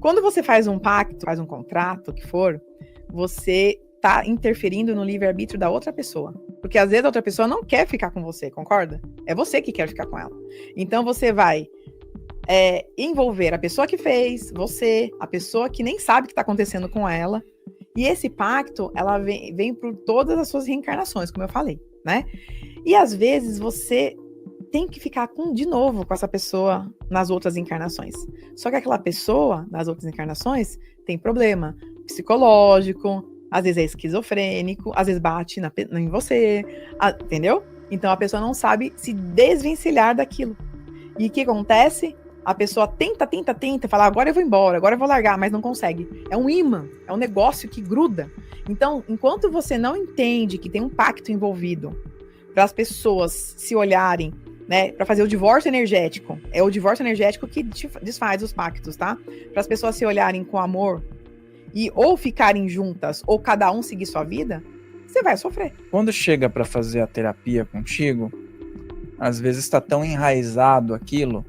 Quando você faz um pacto, faz um contrato, o que for, você tá interferindo no livre-arbítrio da outra pessoa. Porque às vezes a outra pessoa não quer ficar com você, concorda? É você que quer ficar com ela. Então você vai envolver a pessoa que fez, você, a pessoa que nem sabe o que está acontecendo com ela. E esse pacto, ela vem por todas as suas reencarnações, como eu falei, né? E às vezes você tem que ficar de novo com essa pessoa nas outras encarnações. Só que aquela pessoa, nas outras encarnações, tem problema psicológico, às vezes é esquizofrênico, às vezes bate em você, entendeu? Então a pessoa não sabe se desvencilhar daquilo. E o que acontece? A pessoa tenta, falar, agora eu vou embora, agora eu vou largar, mas não consegue. É um imã, é um negócio que gruda. Então, enquanto você não entende que tem um pacto envolvido para as pessoas se olharem, né, para fazer o divórcio energético, é o divórcio energético que desfaz os pactos, tá? Para as pessoas se olharem com amor e ou ficarem juntas ou cada um seguir sua vida, você vai sofrer. Quando chega para fazer a terapia contigo, às vezes está tão enraizado aquilo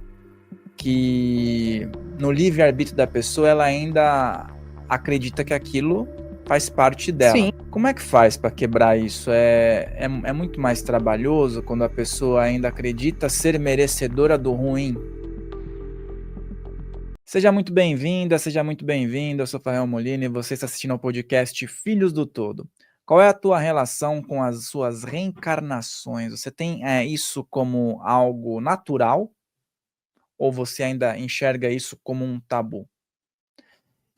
que no livre-arbítrio da pessoa ela ainda acredita que aquilo faz parte dela. Sim. Como é que faz para quebrar isso? É muito mais trabalhoso quando a pessoa ainda acredita ser merecedora do ruim? Seja muito bem-vinda, seja muito bem-vindo. Eu sou Fael Molina e você está assistindo ao podcast Filhos do Todo. Qual é a tua relação com as suas reencarnações? Você tem isso como algo natural? Ou você ainda enxerga isso como um tabu?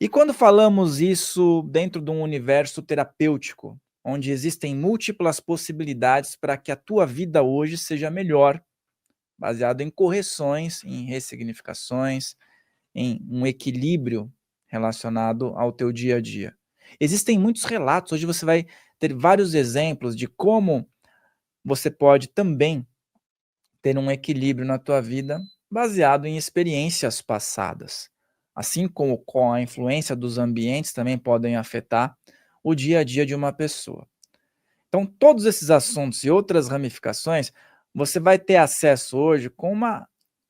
E quando falamos isso dentro de um universo terapêutico, onde existem múltiplas possibilidades para que a tua vida hoje seja melhor, baseado em correções, em ressignificações, em um equilíbrio relacionado ao teu dia a dia. Existem muitos relatos, hoje você vai ter vários exemplos de como você pode também ter um equilíbrio na tua vida baseado em experiências passadas. Assim como com a influência dos ambientes também podem afetar o dia a dia de uma pessoa. Então, todos esses assuntos e outras ramificações, você vai ter acesso hoje com uma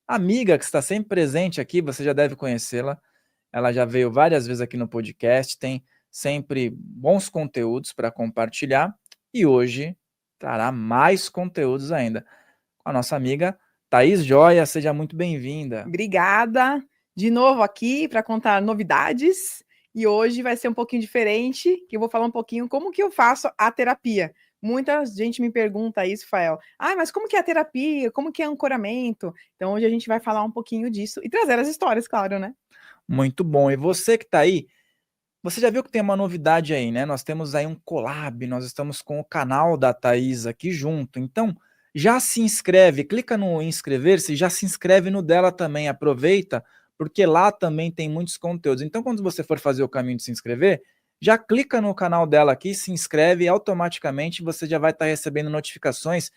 amiga que está sempre presente aqui, você já deve conhecê-la. Ela já veio várias vezes aqui no podcast, tem sempre bons conteúdos para compartilhar e hoje trará mais conteúdos ainda. Com a nossa amiga Thaís Joia, seja muito bem-vinda. Obrigada. De novo aqui para contar novidades. E hoje vai ser um pouquinho diferente, que eu vou falar um pouquinho como que eu faço a terapia. Muita gente me pergunta isso, Fael. Mas como que é a terapia? Como que é ancoramento? Então hoje a gente vai falar um pouquinho disso e trazer as histórias, claro, né? Muito bom. E você que está aí, você já viu que tem uma novidade aí, né? Nós temos aí um collab, nós estamos com o canal da Thaís aqui junto. Então, já se inscreve, clica no inscrever-se, já se inscreve no dela também, aproveita, porque lá também tem muitos conteúdos. Então, quando você for fazer o caminho de se inscrever, já clica no canal dela aqui, se inscreve e automaticamente você já vai estar recebendo notificações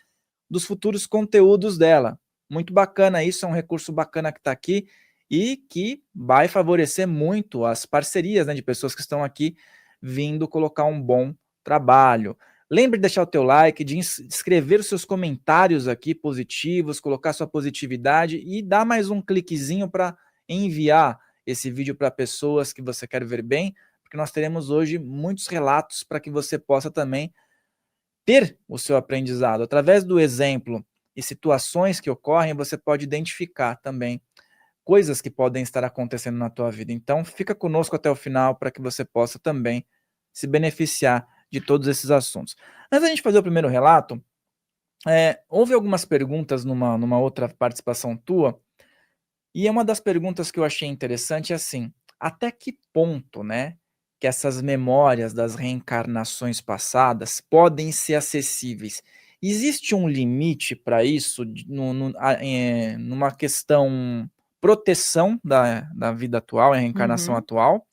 dos futuros conteúdos dela. Muito bacana isso, é um recurso bacana que está aqui e que vai favorecer muito as parcerias, né, de pessoas que estão aqui vindo colocar um bom trabalho. Lembre de deixar o teu like, de escrever os seus comentários aqui positivos, colocar sua positividade e dar mais um cliquezinho para enviar esse vídeo para pessoas que você quer ver bem, porque nós teremos hoje muitos relatos para que você possa também ter o seu aprendizado. Através do exemplo e situações que ocorrem, você pode identificar também coisas que podem estar acontecendo na tua vida. Então, fica conosco até o final para que você possa também se beneficiar de todos esses assuntos. Antes da gente fazer o primeiro relato, houve algumas perguntas numa outra participação tua, e uma das perguntas que eu achei interessante é assim, até que ponto, né, que essas memórias das reencarnações passadas podem ser acessíveis? Existe um limite para isso, numa questão proteção da vida atual, a reencarnação atual,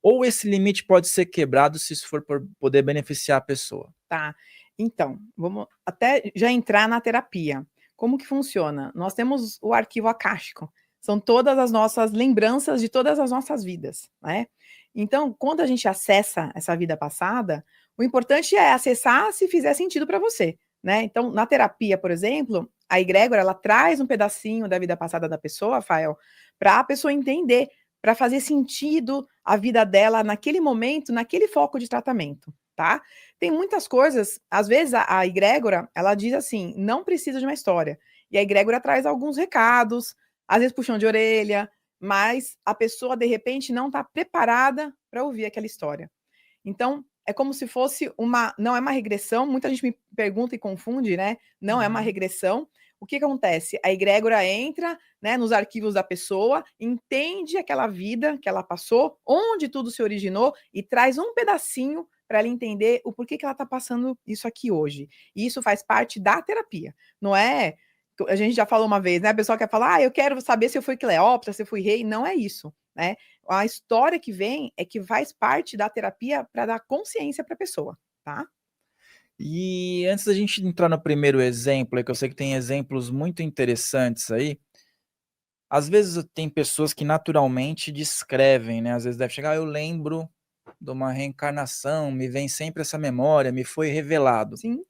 ou esse limite pode ser quebrado se isso for por poder beneficiar a pessoa? Tá. Então, vamos até já entrar na terapia. Como que funciona? Nós temos o arquivo acástico. São todas as nossas lembranças de todas as nossas vidas, né? Então, quando a gente acessa essa vida passada, o importante é acessar se fizer sentido para você, né? Então, na terapia, por exemplo, a egrégora, ela traz um pedacinho da vida passada da pessoa, Rafael, para a pessoa entender, para fazer sentido a vida dela naquele momento, naquele foco de tratamento, tá? Tem muitas coisas, às vezes a egrégora, ela diz assim, não precisa de uma história. E a egrégora traz alguns recados, às vezes puxão de orelha, mas a pessoa, de repente, não está preparada para ouvir aquela história. Então, é como se fosse não é uma regressão, muita gente me pergunta e confunde, né? Não é uma regressão. O que acontece? A egrégora entra, né, nos arquivos da pessoa, entende aquela vida que ela passou, onde tudo se originou e traz um pedacinho para ela entender o porquê que ela está passando isso aqui hoje. E isso faz parte da terapia. Não é... A gente já falou uma vez, né? A pessoa quer falar, eu quero saber se eu fui Cleópatra, se eu fui rei. Não é isso, né? A história que vem é que faz parte da terapia para dar consciência para a pessoa, tá? E antes da gente entrar no primeiro exemplo, que eu sei que tem exemplos muito interessantes aí, às vezes tem pessoas que naturalmente descrevem, né? Às vezes deve chegar, eu lembro de uma reencarnação, me vem sempre essa memória, me foi revelado. Sim.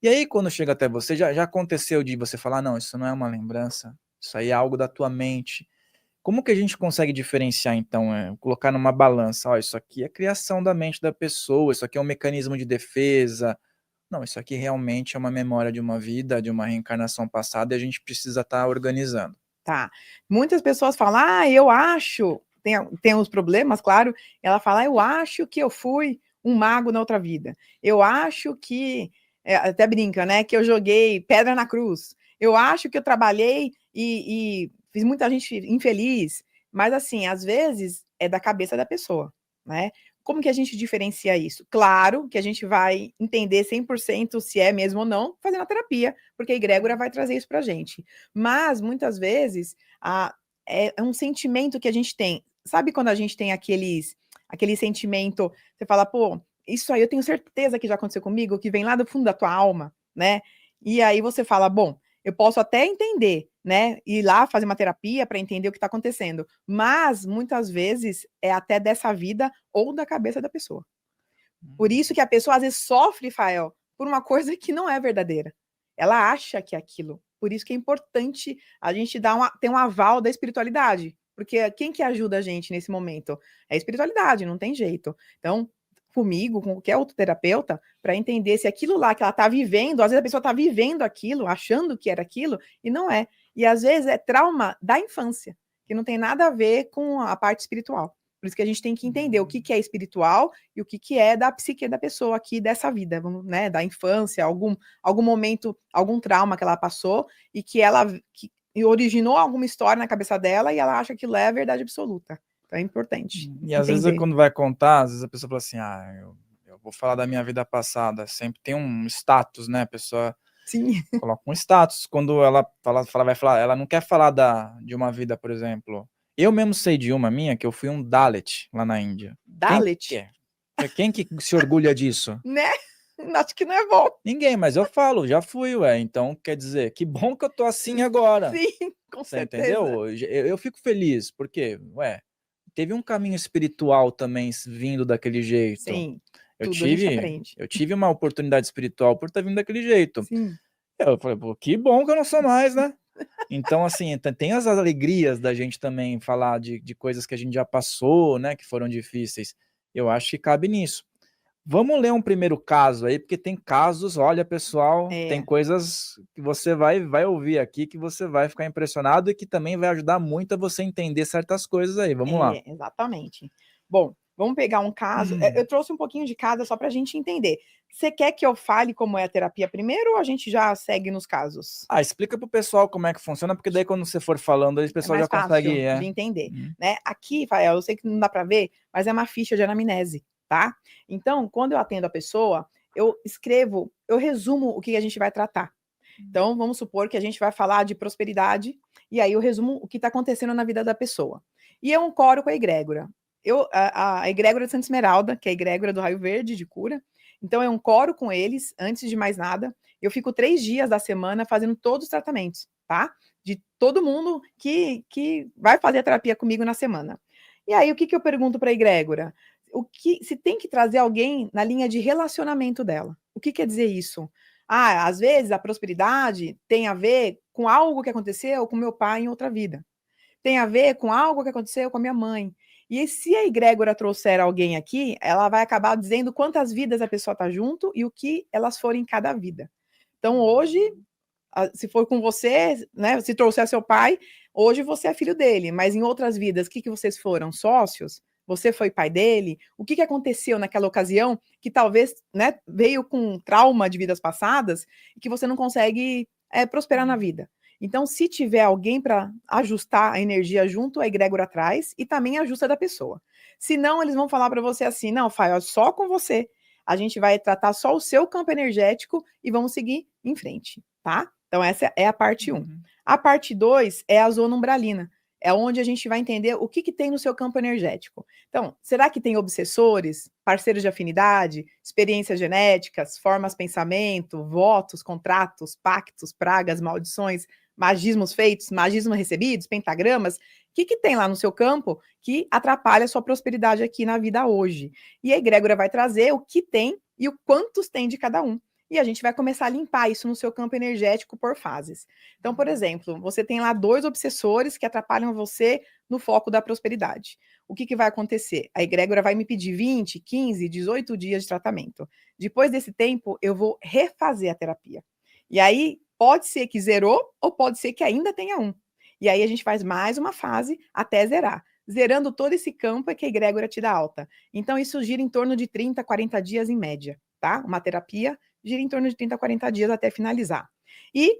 E aí, quando chega até você, já aconteceu de você falar, não, isso não é uma lembrança, isso aí é algo da tua mente. Como que a gente consegue diferenciar, então, colocar numa balança, ó, isso aqui é criação da mente da pessoa, isso aqui é um mecanismo de defesa, não, isso aqui realmente é uma memória de uma vida, de uma reencarnação passada e a gente precisa estar organizando. Tá. Muitas pessoas falam, eu acho, tem uns problemas, claro, ela fala, eu acho que eu fui um mago na outra vida, eu acho que, até brinca, né, que eu joguei pedra na cruz, eu acho que eu trabalhei e fiz muita gente infeliz, mas assim, às vezes é da cabeça da pessoa, né? Como que a gente diferencia isso? Claro que a gente vai entender 100% se é mesmo ou não fazendo a terapia, porque a egrégora vai trazer isso pra gente. Mas, muitas vezes, é um sentimento que a gente tem. Sabe quando a gente tem aquele sentimento, você fala, pô, isso aí eu tenho certeza que já aconteceu comigo, que vem lá do fundo da tua alma, né? E aí você fala, bom, eu posso até entender, né? Ir lá fazer uma terapia para entender o que está acontecendo. Mas, muitas vezes, é até dessa vida ou da cabeça da pessoa. Por isso que a pessoa, às vezes, sofre, Fael, por uma coisa que não é verdadeira. Ela acha que é aquilo. Por isso que é importante a gente ter um aval da espiritualidade. Porque quem que ajuda a gente nesse momento? É a espiritualidade, não tem jeito. Então, comigo, com qualquer outro terapeuta, para entender se aquilo lá que ela está vivendo, às vezes a pessoa está vivendo aquilo, achando que era aquilo, e não é. E às vezes é trauma da infância, que não tem nada a ver com a parte espiritual. Por isso que a gente tem que entender o que é espiritual e o que é da psique da pessoa aqui, dessa vida, né, da infância, algum momento, algum trauma que ela passou e que originou alguma história na cabeça dela e ela acha que é a verdade absoluta. Então é importante. E às vezes quando vai contar, às vezes a pessoa fala assim, eu vou falar da minha vida passada, sempre tem um status, né, a pessoa Sim. coloca um status, quando ela vai falar, ela não quer falar de uma vida, por exemplo, eu mesmo sei de uma minha, que eu fui um Dalit lá na Índia. Dalit? Quem que se orgulha disso? Né? Acho que não é bom. Ninguém, mas eu falo, já fui, então quer dizer, que bom que eu tô assim agora. Sim, com certeza. Entendeu? Eu fico feliz, porque, teve um caminho espiritual também vindo daquele jeito. Sim, eu tudo a gente aprende. tive uma oportunidade espiritual por estar vindo daquele jeito. Sim. Eu falei, pô, que bom que eu não sou mais, né? Então, assim, tem as alegrias da gente também falar de coisas que a gente já passou, né, que foram difíceis. Eu acho que cabe nisso. Vamos ler um primeiro caso aí, porque tem casos, olha, pessoal, tem coisas que você vai ouvir aqui que você vai ficar impressionado e que também vai ajudar muito a você entender certas coisas aí. Vamos lá. Exatamente. Bom, vamos pegar um caso. Eu trouxe um pouquinho de cada só para a gente entender. Você quer que eu fale como é a terapia primeiro ou a gente já segue nos casos? Explica para o pessoal como é que funciona, porque daí quando você for falando, aí o pessoal já consegue de entender. Né? Aqui, Fael, eu sei que não dá para ver, mas é uma ficha de anamnese, tá? Então, quando eu atendo a pessoa, eu resumo o que a gente vai tratar. Então, vamos supor que a gente vai falar de prosperidade, e aí eu resumo o que está acontecendo na vida da pessoa. E eu encoro com a egrégora. A egrégora de Santa Esmeralda, que é a egrégora do raio verde de cura. Então, eu encoro com eles, antes de mais nada. Eu fico 3 dias da semana fazendo todos os tratamentos, tá? De todo mundo que vai fazer a terapia comigo na semana. E aí, o que eu pergunto para a egrégora? Se tem que trazer alguém na linha de relacionamento dela. O que quer dizer isso? Às vezes a prosperidade tem a ver com algo que aconteceu com meu pai em outra vida. tem a ver com algo que aconteceu com a minha mãe. E se a egrégora trouxer alguém aqui, ela vai acabar dizendo quantas vidas a pessoa está junto e o que elas foram em cada vida. Então, hoje, se for com você, né, se trouxer seu pai, hoje você é filho dele, mas em outras vidas, o que vocês foram? Sócios? Você foi pai dele? O que aconteceu naquela ocasião que talvez, né, veio com trauma de vidas passadas e que você não consegue prosperar na vida? Então, se tiver alguém para ajustar a energia junto, a egrégora traz e também ajusta da pessoa. Se não, eles vão falar para você assim, não, Fael, só com você. A gente vai tratar só o seu campo energético e vamos seguir em frente, tá? Então, essa é a parte 1. A parte 2 é a zona umbralina. É onde a gente vai entender o que tem no seu campo energético. Então, será que tem obsessores, parceiros de afinidade, experiências genéticas, formas de pensamento, votos, contratos, pactos, pragas, maldições, magismos feitos, magismos recebidos, pentagramas? O que tem lá no seu campo que atrapalha a sua prosperidade aqui na vida hoje? E a egrégora vai trazer o que tem e o quantos tem de cada um. E a gente vai começar a limpar isso no seu campo energético por fases. Então, por exemplo, você tem lá 2 obsessores que atrapalham você no foco da prosperidade. O que vai acontecer? A egrégora vai me pedir 20, 15, 18 dias de tratamento. Depois desse tempo, eu vou refazer a terapia. E aí, pode ser que zerou ou pode ser que ainda tenha um. E aí a gente faz mais uma fase até zerar. Zerando todo esse campo é que a egrégora te dá alta. Então, isso gira em torno de 30, 40 dias em média, tá? Uma terapia gira em torno de 30, 40 dias até finalizar. E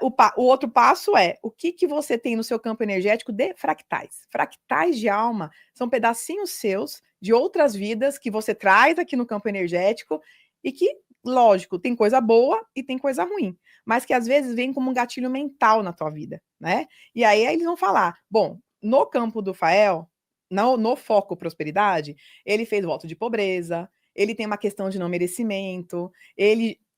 o outro passo é o que você tem no seu campo energético de fractais. Fractais de alma são pedacinhos seus de outras vidas que você traz aqui no campo energético e que, lógico, tem coisa boa e tem coisa ruim, mas que às vezes vem como um gatilho mental na tua vida, né? E aí eles vão falar, bom, no campo do Fael, no foco prosperidade, ele fez voto de pobreza, ele tem uma questão de não merecimento,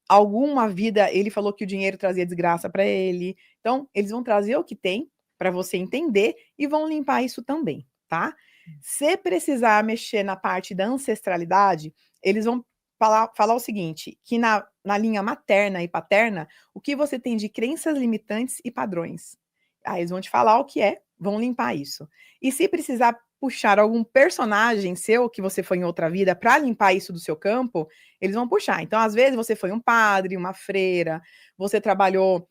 alguma vida, ele falou que o dinheiro trazia desgraça para ele. Então, eles vão trazer o que tem para você entender e vão limpar isso também, tá? Se precisar mexer na parte da ancestralidade, eles vão falar o seguinte, que na linha materna e paterna, o que você tem de crenças limitantes e padrões. Aí eles vão te falar o que vão limpar isso. E se precisar puxar algum personagem seu que você foi em outra vida para limpar isso do seu campo, eles vão puxar. Então, às vezes, você foi um padre, uma freira, você trabalhou,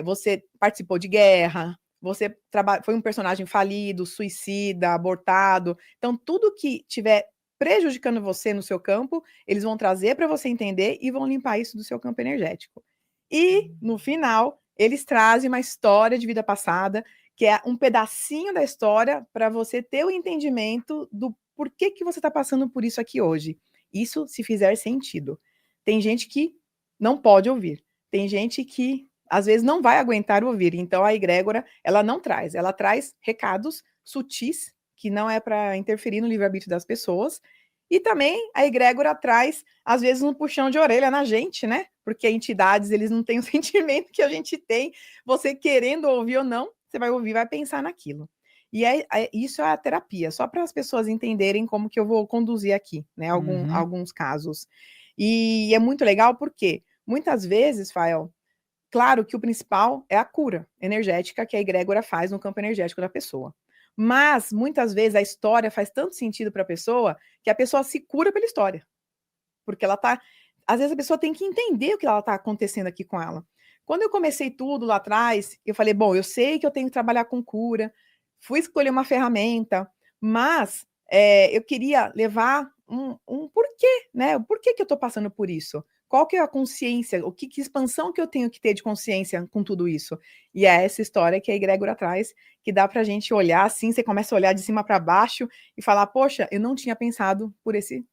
você participou de guerra, você foi um personagem falido, suicida, abortado. Então, tudo que tiver prejudicando você no seu campo, eles vão trazer para você entender e vão limpar isso do seu campo energético. E, no final, eles trazem uma história de vida passada, que é um pedacinho da história para você ter o entendimento do porquê que você está passando por isso aqui hoje. Isso se fizer sentido. Tem gente que não pode ouvir. Tem gente que, às vezes, não vai aguentar ouvir. Então, a egrégora, ela não traz. Ela traz recados sutis, que não é para interferir no livre-arbítrio das pessoas. E também a egrégora traz, às vezes, um puxão de orelha na gente, né? Porque entidades, eles não têm o sentimento que a gente tem. Você querendo ouvir ou não, você vai ouvir, vai pensar naquilo. E isso é a terapia, só para as pessoas entenderem como que eu vou conduzir aqui, né? Alguns casos. E é muito legal porque, muitas vezes, Fael, claro que o principal é a cura energética que a egrégora faz no campo energético da pessoa. Mas, muitas vezes, a história faz tanto sentido para a pessoa que a pessoa se cura pela história. Porque ela tá... Às vezes a pessoa tem que entender o que ela está acontecendo aqui com ela. Quando eu comecei tudo lá atrás, eu falei, bom, eu sei que eu tenho que trabalhar com cura, fui escolher uma ferramenta, mas eu queria levar um porquê, né? O porquê que eu estou passando por isso? Qual que é a consciência? Que expansão que eu tenho que ter de consciência com tudo isso? E é essa história que a egrégora traz, que dá pra gente olhar assim, você começa a olhar de cima para baixo e falar, poxa, eu não tinha pensado por esse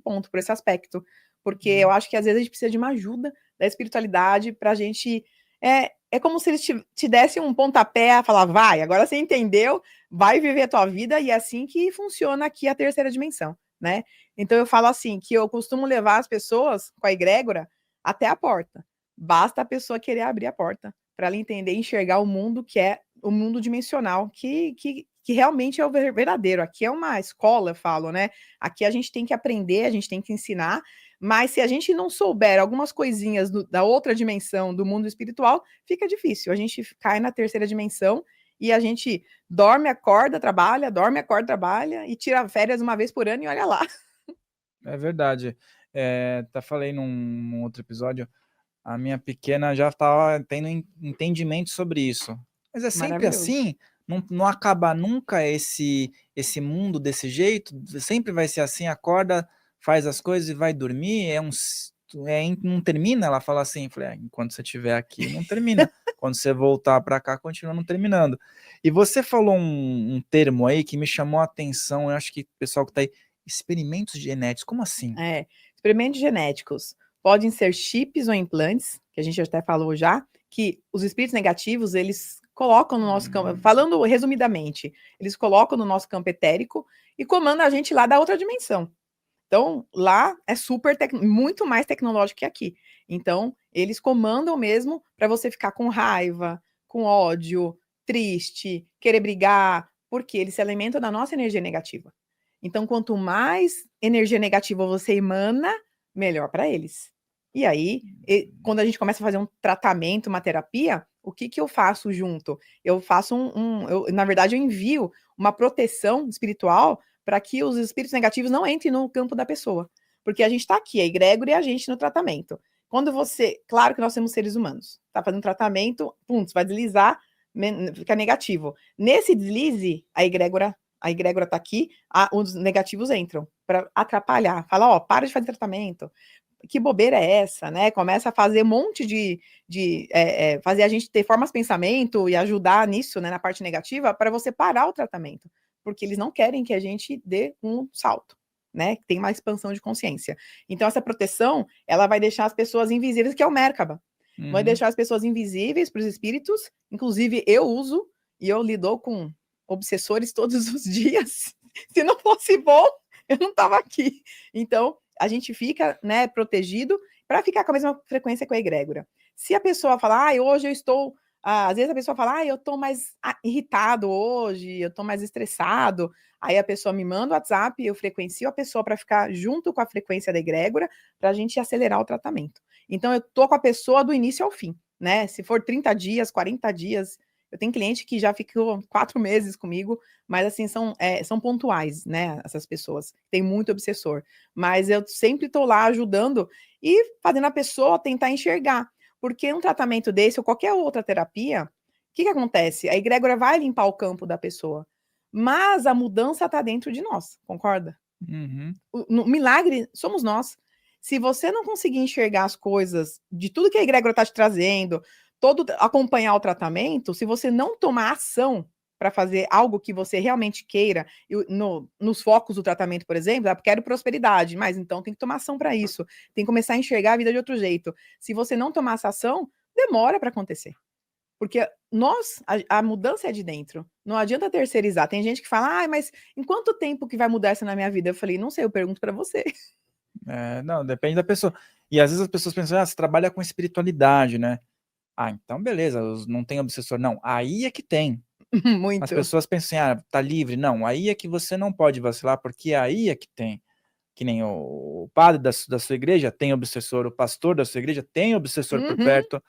ponto, por esse aspecto. Porque eu acho que às vezes a gente precisa de uma ajuda da espiritualidade para a gente... É como se eles te dessem um pontapé a falar, vai, agora você entendeu, vai viver a tua vida, e é assim que funciona aqui a terceira dimensão, né? Então eu falo assim, que eu costumo levar as pessoas com a egrégora até a porta. Basta a pessoa querer abrir a porta para ela entender e enxergar o mundo que é o mundo dimensional, que realmente é o verdadeiro. Aqui é uma escola, eu falo, né? Aqui a gente tem que aprender, a gente tem que ensinar, mas se a gente não souber algumas coisinhas da outra dimensão do mundo espiritual, fica difícil. A gente cai na terceira dimensão e a gente dorme, acorda, trabalha e tira férias uma vez por ano e olha lá. É verdade. Falei num outro episódio, a minha pequena já estava tendo entendimento sobre isso. Mas é sempre Maravilhoso. assim, não acaba nunca esse mundo desse jeito, sempre vai ser assim, acorda, faz as coisas e vai dormir, não termina, ela fala assim, falei, enquanto você estiver aqui, não termina. Quando você voltar para cá, continua não terminando. E você falou um termo aí que me chamou a atenção, eu acho que o pessoal que está aí, experimentos genéticos, como assim? Experimentos genéticos podem ser chips ou implantes, que a gente até falou já, que os espíritos negativos, eles colocam no nosso campo, falando resumidamente, eles colocam no nosso campo etérico e comandam a gente lá da outra dimensão. Então, lá é muito mais tecnológico que aqui. Então, eles comandam mesmo para você ficar com raiva, com ódio, triste, querer brigar, porque eles se alimentam da nossa energia negativa. Então, quanto mais energia negativa você emana, melhor para eles. E aí, quando a gente começa a fazer um tratamento, uma terapia, o que eu faço junto? Eu faço na verdade, eu envio uma proteção espiritual para que os espíritos negativos não entrem no campo da pessoa. Porque a gente está aqui, a egrégora e a gente no tratamento. Quando claro que nós somos seres humanos, tá fazendo tratamento, pum, você vai deslizar, fica negativo. Nesse deslize, a egrégora está aqui, os negativos entram para atrapalhar. Fala, ó, para de fazer tratamento. Que bobeira é essa, né? Começa a fazer um monte fazer a gente ter formas de pensamento e ajudar nisso, né, na parte negativa, para você parar o tratamento, porque eles não querem que a gente dê um salto, né? Tem uma expansão de consciência. Então, essa proteção, ela vai deixar as pessoas invisíveis, que é o Merkaba. Vai deixar as pessoas invisíveis para os espíritos, inclusive eu uso, e eu lido com obsessores todos os dias. Se não fosse bom, eu não estava aqui. Então, a gente fica, né, protegido para ficar com a mesma frequência com a egrégora. Se a pessoa falar, hoje eu estou... às vezes a pessoa fala, eu estou mais irritado hoje, eu estou mais estressado. Aí a pessoa me manda o WhatsApp, eu frequencio a pessoa para ficar junto com a frequência da egrégora, para a gente acelerar o tratamento. Então, eu tô com a pessoa do início ao fim, né? Se for 30 dias, 40 dias... Eu tenho cliente que já ficou 4 meses comigo, mas assim, são pontuais, né? Essas pessoas. Tem muito obsessor. Mas eu sempre estou lá ajudando e fazendo a pessoa tentar enxergar. Porque um tratamento desse ou qualquer outra terapia, o que acontece? A egrégora vai limpar o campo da pessoa. Mas a mudança está dentro de nós, concorda? Uhum. O milagre somos nós. Se você não conseguir enxergar as coisas de tudo que a egrégora está te trazendo, acompanhar o tratamento, se você não tomar ação para fazer algo que você realmente queira, nos focos do tratamento, por exemplo, quero prosperidade, mas então tem que tomar ação para isso, tem que começar a enxergar a vida de outro jeito. Se você não tomar essa ação, demora para acontecer. Porque a mudança é de dentro. Não adianta terceirizar. Tem gente que fala, mas em quanto tempo que vai mudar isso na minha vida? Eu falei, não sei, eu pergunto para você. Não, depende da pessoa. E às vezes as pessoas pensam, você trabalha com espiritualidade, né? Então beleza, não tem obsessor. Não, aí é que tem. Muito. As pessoas pensam assim, tá livre. Não, aí é que você não pode vacilar, porque aí é que tem. Que nem o padre da sua igreja tem obsessor, o pastor da sua igreja tem obsessor por perto.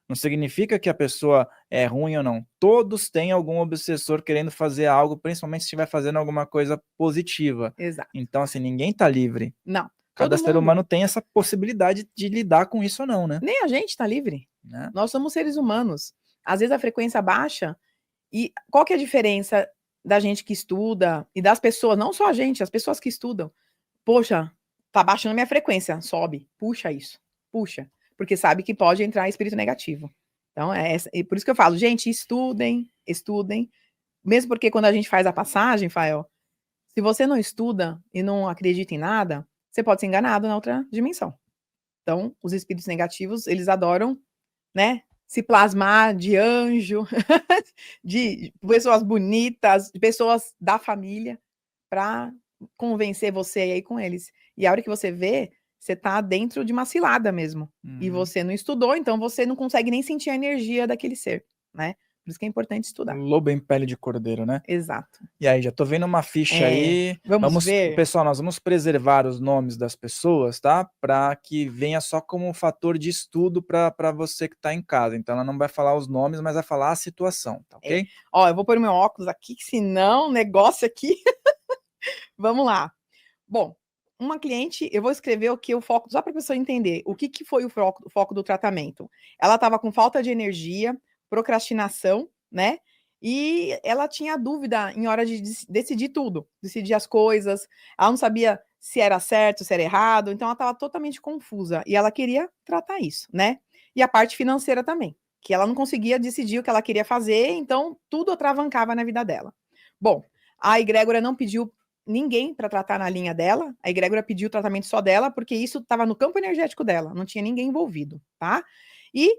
Não significa que a pessoa é ruim ou não. Todos têm algum obsessor querendo fazer algo, principalmente se estiver fazendo alguma coisa positiva. Exato. Então, assim, ninguém tá livre. Não. Cada ser humano tem essa possibilidade de lidar com isso ou não, né? Nem a gente tá livre. Né? Nós somos seres humanos. Às vezes a frequência baixa. E qual que é a diferença da gente que estuda e das pessoas, não só a gente, as pessoas que estudam? Poxa, tá baixando minha frequência, sobe, puxa isso, puxa, porque sabe que pode entrar espírito negativo. Então, e por isso que eu falo, gente, estudem, mesmo porque quando a gente faz a passagem, Fael, se você não estuda e não acredita em nada, você pode ser enganado na outra dimensão. Então, os espíritos negativos, eles adoram, né, se plasmar de anjo, de pessoas bonitas, de pessoas da família, para convencer você aí com eles. E a hora que você vê, você tá dentro de uma cilada mesmo. E você não estudou, então você não consegue nem sentir a energia daquele ser, né? Por isso que é importante estudar. Lobo em pele de cordeiro, né? Exato. E aí, já tô vendo uma ficha aí. Vamos ver. Pessoal, nós vamos preservar os nomes das pessoas, tá? Para que venha só como um fator de estudo para você que tá em casa. Então, ela não vai falar os nomes, mas vai falar a situação, tá ok? Ó, eu vou pôr o meu óculos aqui, que senão o negócio aqui... Vamos lá. Bom, uma cliente, eu vou escrever o que o foco, só para a pessoa entender o que foi o foco do tratamento. Ela estava com falta de energia, procrastinação, né? E ela tinha dúvida em hora de decidir tudo, decidir as coisas. Ela não sabia se era certo, se era errado, então ela estava totalmente confusa e ela queria tratar isso, né? E a parte financeira também, que ela não conseguia decidir o que ela queria fazer, então tudo atravancava na vida dela. Bom, a egrégora não pediu ninguém para tratar na linha dela, a egrégora pediu o tratamento só dela, porque isso estava no campo energético dela, não tinha ninguém envolvido, tá? E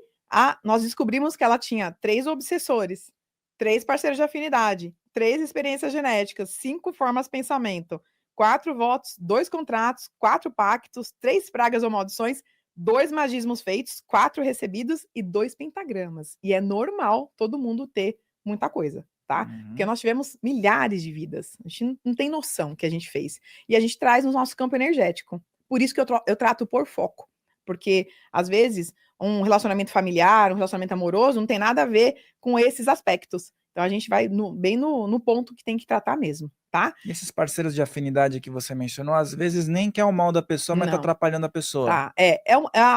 nós descobrimos que ela tinha 3 obsessores, 3 parceiros de afinidade, 3 experiências genéticas, 5 formas de pensamento, 4 votos, 2 contratos, 4 pactos, 3 pragas ou maldições, 2 magismos feitos, 4 recebidos e 2 pentagramas. E é normal todo mundo ter muita coisa, tá? Porque nós tivemos milhares de vidas. A gente não tem noção que a gente fez. E a gente traz no nosso campo energético. Por isso que eu trato por foco. Porque, às vezes, um relacionamento familiar, um relacionamento amoroso, não tem nada a ver com esses aspectos. Então, a gente vai bem no ponto que tem que tratar mesmo, tá? E esses parceiros de afinidade que você mencionou, às vezes nem quer o mal da pessoa, mas tá atrapalhando a pessoa. Tá, é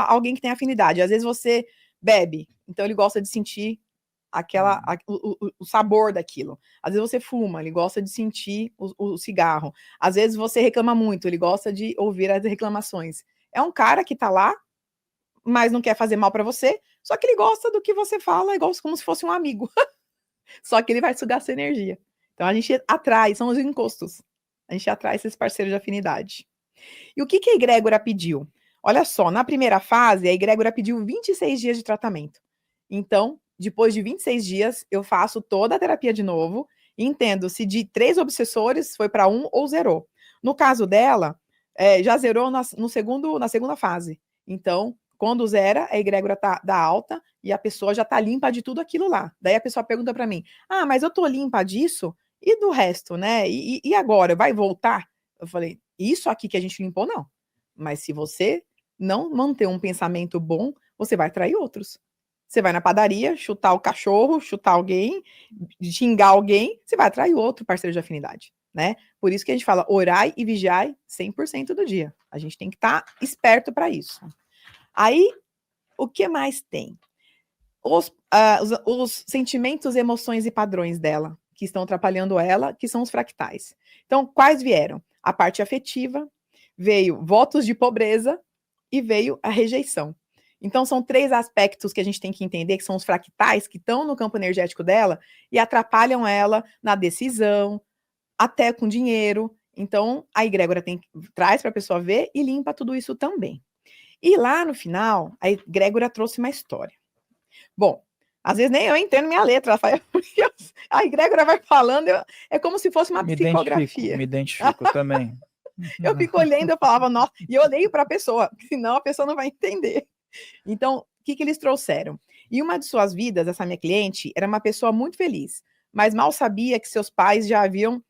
alguém que tem afinidade. Às vezes você bebe, então ele gosta de sentir o sabor daquilo. Às vezes você fuma, ele gosta de sentir o cigarro. Às vezes você reclama muito, ele gosta de ouvir as reclamações. É um cara que tá lá, mas não quer fazer mal para você, só que ele gosta do que você fala, igual como se fosse um amigo. Só que ele vai sugar sua energia. Então a gente atrai, são os encostos. A gente atrai esses parceiros de afinidade. E o que a egrégora pediu? Olha só, na primeira fase, a egrégora pediu 26 dias de tratamento. Então, depois de 26 dias, eu faço toda a terapia de novo e entendo se de 3 obsessores foi para 1 ou zerou. No caso dela, já zerou na segunda fase. Então, quando zera, a egrégora dá alta e a pessoa já está limpa de tudo aquilo lá. Daí a pessoa pergunta para mim: ah, mas eu tô limpa disso? E do resto, né? E agora? Vai voltar? Eu falei: isso aqui que a gente limpou, não. Mas se você não manter um pensamento bom, você vai atrair outros. Você vai na padaria, chutar o cachorro, chutar alguém, xingar alguém, você vai atrair outro parceiro de afinidade, né? Por isso que a gente fala orai e vigiai 100% do dia. A gente tem que estar esperto para isso. Aí, o que mais tem? Os sentimentos, emoções e padrões dela, que estão atrapalhando ela, que são os fractais. Então, quais vieram? A parte afetiva, veio votos de pobreza e veio a rejeição. Então, são 3 aspectos que a gente tem que entender, que são os fractais, que estão no campo energético dela e atrapalham ela na decisão, até com dinheiro. Então, a egrégora traz para a pessoa ver e limpa tudo isso também. E lá no final, a egrégora trouxe uma história. Bom, às vezes nem eu entendo minha letra, Rafael, porque a egrégora vai falando, é como se fosse uma psicografia. Me identifico também. Eu fico olhando, eu falava, nossa, e eu olhei para a pessoa, senão a pessoa não vai entender. Então, o que eles trouxeram? E uma de suas vidas, essa minha cliente, era uma pessoa muito feliz, mas mal sabia que seus pais já haviam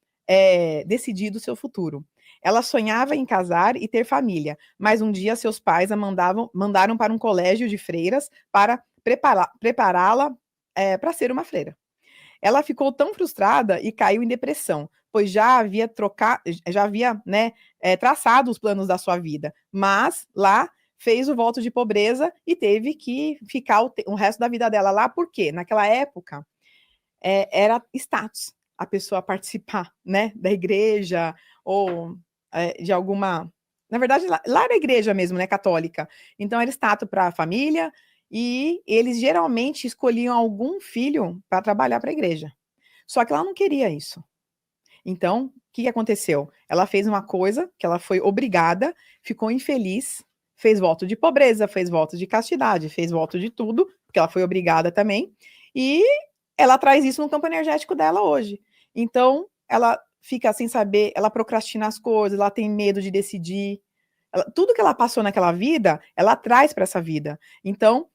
decidido o seu futuro. Ela sonhava em casar e ter família, mas um dia seus pais a mandaram para um colégio de freiras para prepará-la para ser uma freira. Ela ficou tão frustrada e caiu em depressão, pois já havia traçado os planos da sua vida, mas lá fez o voto de pobreza e teve que ficar o resto da vida dela lá, porque naquela época era status a pessoa participar, né, da igreja ou de alguma... Na verdade, lá era a igreja mesmo, né, católica. Então era status para a família e eles geralmente escolhiam algum filho para trabalhar para a igreja. Só que ela não queria isso. Então, o que aconteceu? Ela fez uma coisa que ela foi obrigada, ficou infeliz, fez voto de pobreza, fez voto de castidade, fez voto de tudo, porque ela foi obrigada também, e ela traz isso no campo energético dela hoje. Então, ela fica sem saber, ela procrastina as coisas, ela tem medo de decidir. Tudo que ela passou naquela vida, ela traz para essa vida. Então,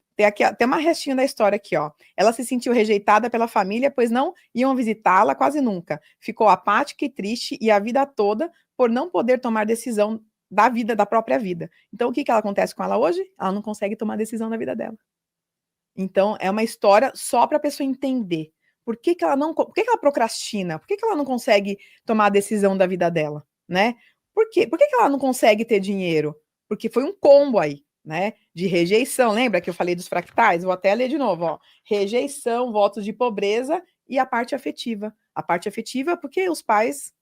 Tem uma restinho da história aqui, ó. Ela se sentiu rejeitada pela família, pois não iam visitá-la quase nunca. Ficou apática e triste e a vida toda por não poder tomar decisão da própria vida. Então, o que acontece com ela hoje? Ela não consegue tomar decisão da vida dela. Então, é uma história só para a pessoa entender. Por que ela procrastina? Por que ela não consegue tomar a decisão da vida dela, né? Por que ela não consegue ter dinheiro? Porque foi um combo aí, né? De rejeição. Lembra que eu falei dos fractais? Vou até ler de novo, ó. Rejeição, votos de pobreza e a parte afetiva. A parte afetiva porque os pais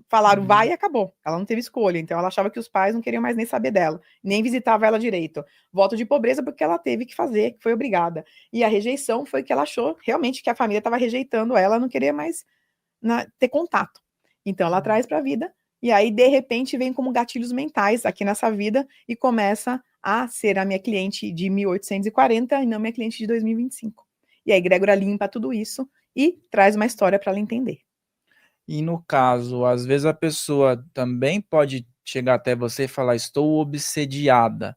falaram vai e acabou. Ela não teve escolha, então ela achava que os pais não queriam mais nem saber dela, nem visitava ela direito. Voto de pobreza porque ela teve que fazer, que foi obrigada. E a rejeição foi que ela achou realmente que a família estava rejeitando ela, não queria mais ter contato. Então ela traz para a vida e aí de repente vem como gatilhos mentais aqui nessa vida e começa a ser a minha cliente de 1840 e não minha cliente de 2025. E a egrégora limpa tudo isso e traz uma história para ela entender. E no caso, às vezes a pessoa também pode chegar até você e falar, estou obsediada.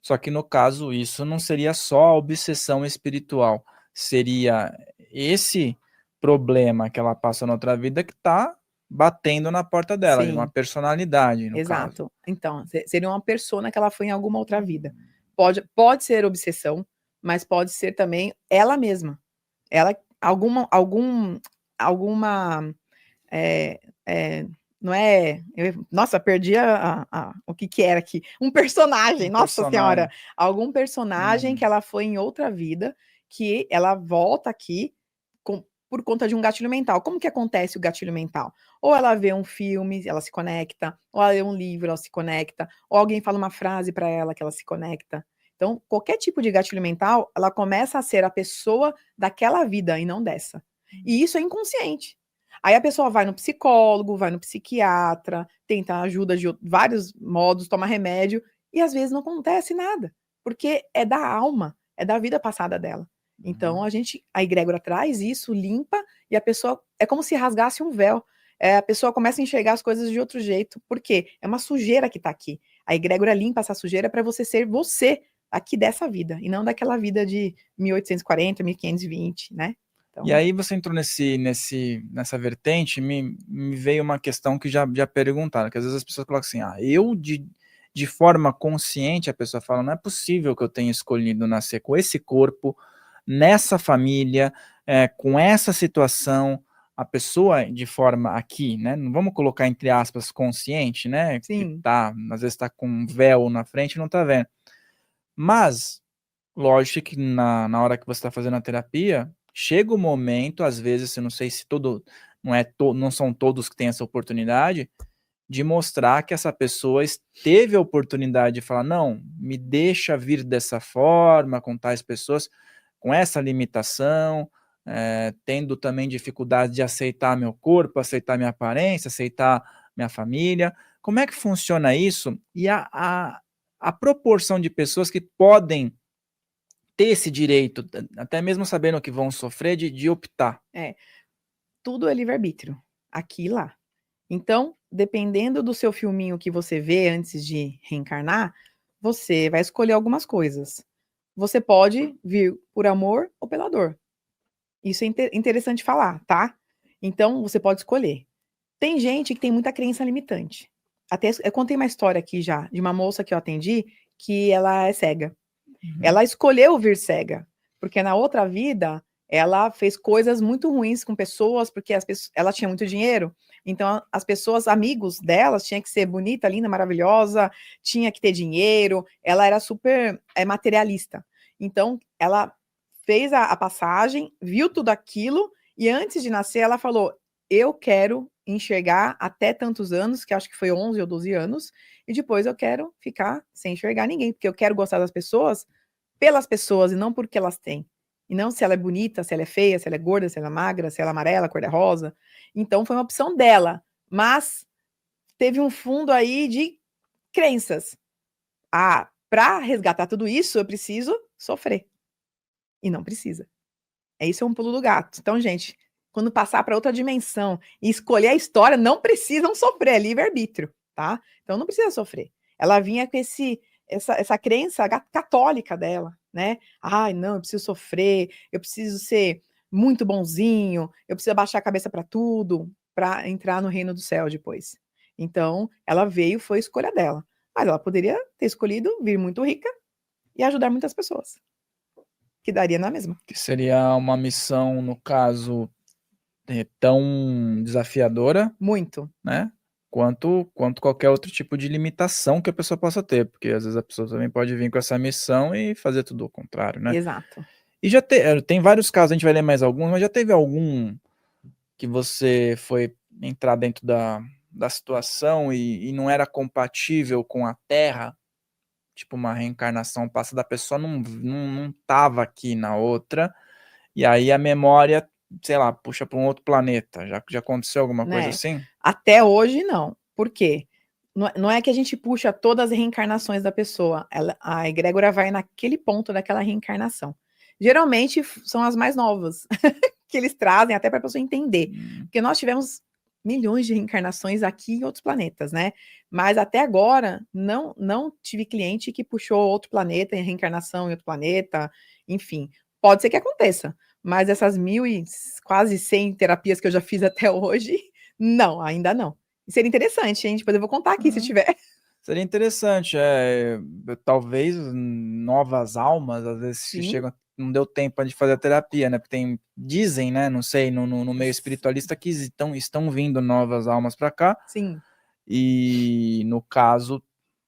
Só que no caso, isso não seria só a obsessão espiritual. Seria esse problema que ela passa na outra vida que está batendo na porta dela, Sim. uma personalidade, no Exato. caso. Então, seria uma persona que ela foi em alguma outra vida. Pode ser obsessão, mas pode ser também ela mesma. Ela, não é, nossa, perdi o que era aqui, um personagem, nossa senhora, algum personagem que ela foi em outra vida, que ela volta aqui por conta de um gatilho mental. Como que acontece o gatilho mental? Ou ela vê um filme, ela se conecta, ou ela lê um livro, ela se conecta, ou alguém fala uma frase para ela que ela se conecta. Então, qualquer tipo de gatilho mental, ela começa a ser a pessoa daquela vida e não dessa. E isso é inconsciente. Aí a pessoa vai no psicólogo, vai no psiquiatra, tenta ajuda de vários modos, toma remédio, e às vezes não acontece nada, porque é da alma, é da vida passada dela. Então a egrégora traz isso, limpa, e a pessoa, é como se rasgasse um véu. A pessoa começa a enxergar as coisas de outro jeito, porque é uma sujeira que está aqui. A egrégora limpa essa sujeira para você ser você aqui dessa vida, e não daquela vida de 1840, 1520, né? Então... E aí você entrou nessa vertente, me veio uma questão que já perguntaram, que às vezes as pessoas colocam assim, eu de forma consciente, a pessoa fala, não é possível que eu tenha escolhido nascer com esse corpo, nessa família, com essa situação, a pessoa de forma aqui, né, não vamos colocar entre aspas consciente, né, Sim. que às vezes está com um véu na frente e não está vendo, mas lógico que na hora que você está fazendo a terapia, chega o momento, às vezes, eu não sei se não são todos que têm essa oportunidade, de mostrar que essa pessoa teve a oportunidade de falar, não, me deixa vir dessa forma, com tais pessoas, com essa limitação, tendo também dificuldade de aceitar meu corpo, aceitar minha aparência, aceitar minha família. Como é que funciona isso? E a proporção de pessoas que podem ter esse direito, até mesmo sabendo que vão sofrer, de optar. Tudo é livre-arbítrio, aqui e lá. Então, dependendo do seu filminho que você vê antes de reencarnar, você vai escolher algumas coisas. Você pode vir por amor ou pela dor. Isso é interessante falar, tá? Então, você pode escolher. Tem gente que tem muita crença limitante. Até eu contei uma história aqui já, de uma moça que eu atendi, que ela é cega. Ela escolheu vir cega, porque na outra vida ela fez coisas muito ruins com pessoas, porque ela tinha muito dinheiro, então as pessoas, amigos delas, tinha que ser bonita, linda, maravilhosa, tinha que ter dinheiro, ela era super materialista. Então ela fez a passagem, viu tudo aquilo, e antes de nascer ela falou, eu quero enxergar até tantos anos, que acho que foi 11 ou 12 anos, e depois eu quero ficar sem enxergar ninguém, porque eu quero gostar das pessoas pelas pessoas e não porque elas têm. E não se ela é bonita, se ela é feia, se ela é gorda, se ela é magra, se ela é amarela, cor de rosa. Então foi uma opção dela, mas teve um fundo aí de crenças. Para resgatar tudo isso, eu preciso sofrer. E não precisa. Isso é um pulo do gato. Então, gente, quando passar para outra dimensão e escolher a história, não precisam sofrer, é livre-arbítrio, tá? Então não precisa sofrer. Ela vinha com essa crença católica dela, né? Ai, não, eu preciso sofrer, eu preciso ser muito bonzinho, eu preciso abaixar a cabeça para tudo, para entrar no reino do céu depois. Então, ela veio, foi escolha dela. Mas ela poderia ter escolhido vir muito rica e ajudar muitas pessoas, que daria na mesma. Que seria uma missão, no caso, tão desafiadora, Muito. né? Quanto qualquer outro tipo de limitação que a pessoa possa ter, porque às vezes a pessoa também pode vir com essa missão e fazer tudo o contrário, né? Exato. E já tem vários casos, a gente vai ler mais alguns, mas já teve algum que você foi entrar dentro da situação e não era compatível com a Terra? Tipo uma reencarnação passa da pessoa, não tava aqui na outra, e aí a memória, sei lá, puxa para um outro planeta. Já aconteceu alguma coisa Né? assim? Até hoje, não. Por quê? Não é que a gente puxa todas as reencarnações da pessoa, a egrégora vai naquele ponto daquela reencarnação. Geralmente são as mais novas, que eles trazem até para a pessoa entender. Porque nós tivemos milhões de reencarnações aqui em outros planetas, né? Mas até agora, não tive cliente que puxou outro planeta, em reencarnação em outro planeta, enfim. Pode ser que aconteça, mas essas quase 100 terapias que eu já fiz até hoje, não, ainda não. Seria interessante, hein? Depois eu vou contar aqui se tiver. Seria interessante, talvez novas almas, às vezes Sim. chegam, não deu tempo de fazer a terapia, né? Porque dizem, né? Não sei, no meio espiritualista que estão vindo novas almas para cá. Sim. E no caso,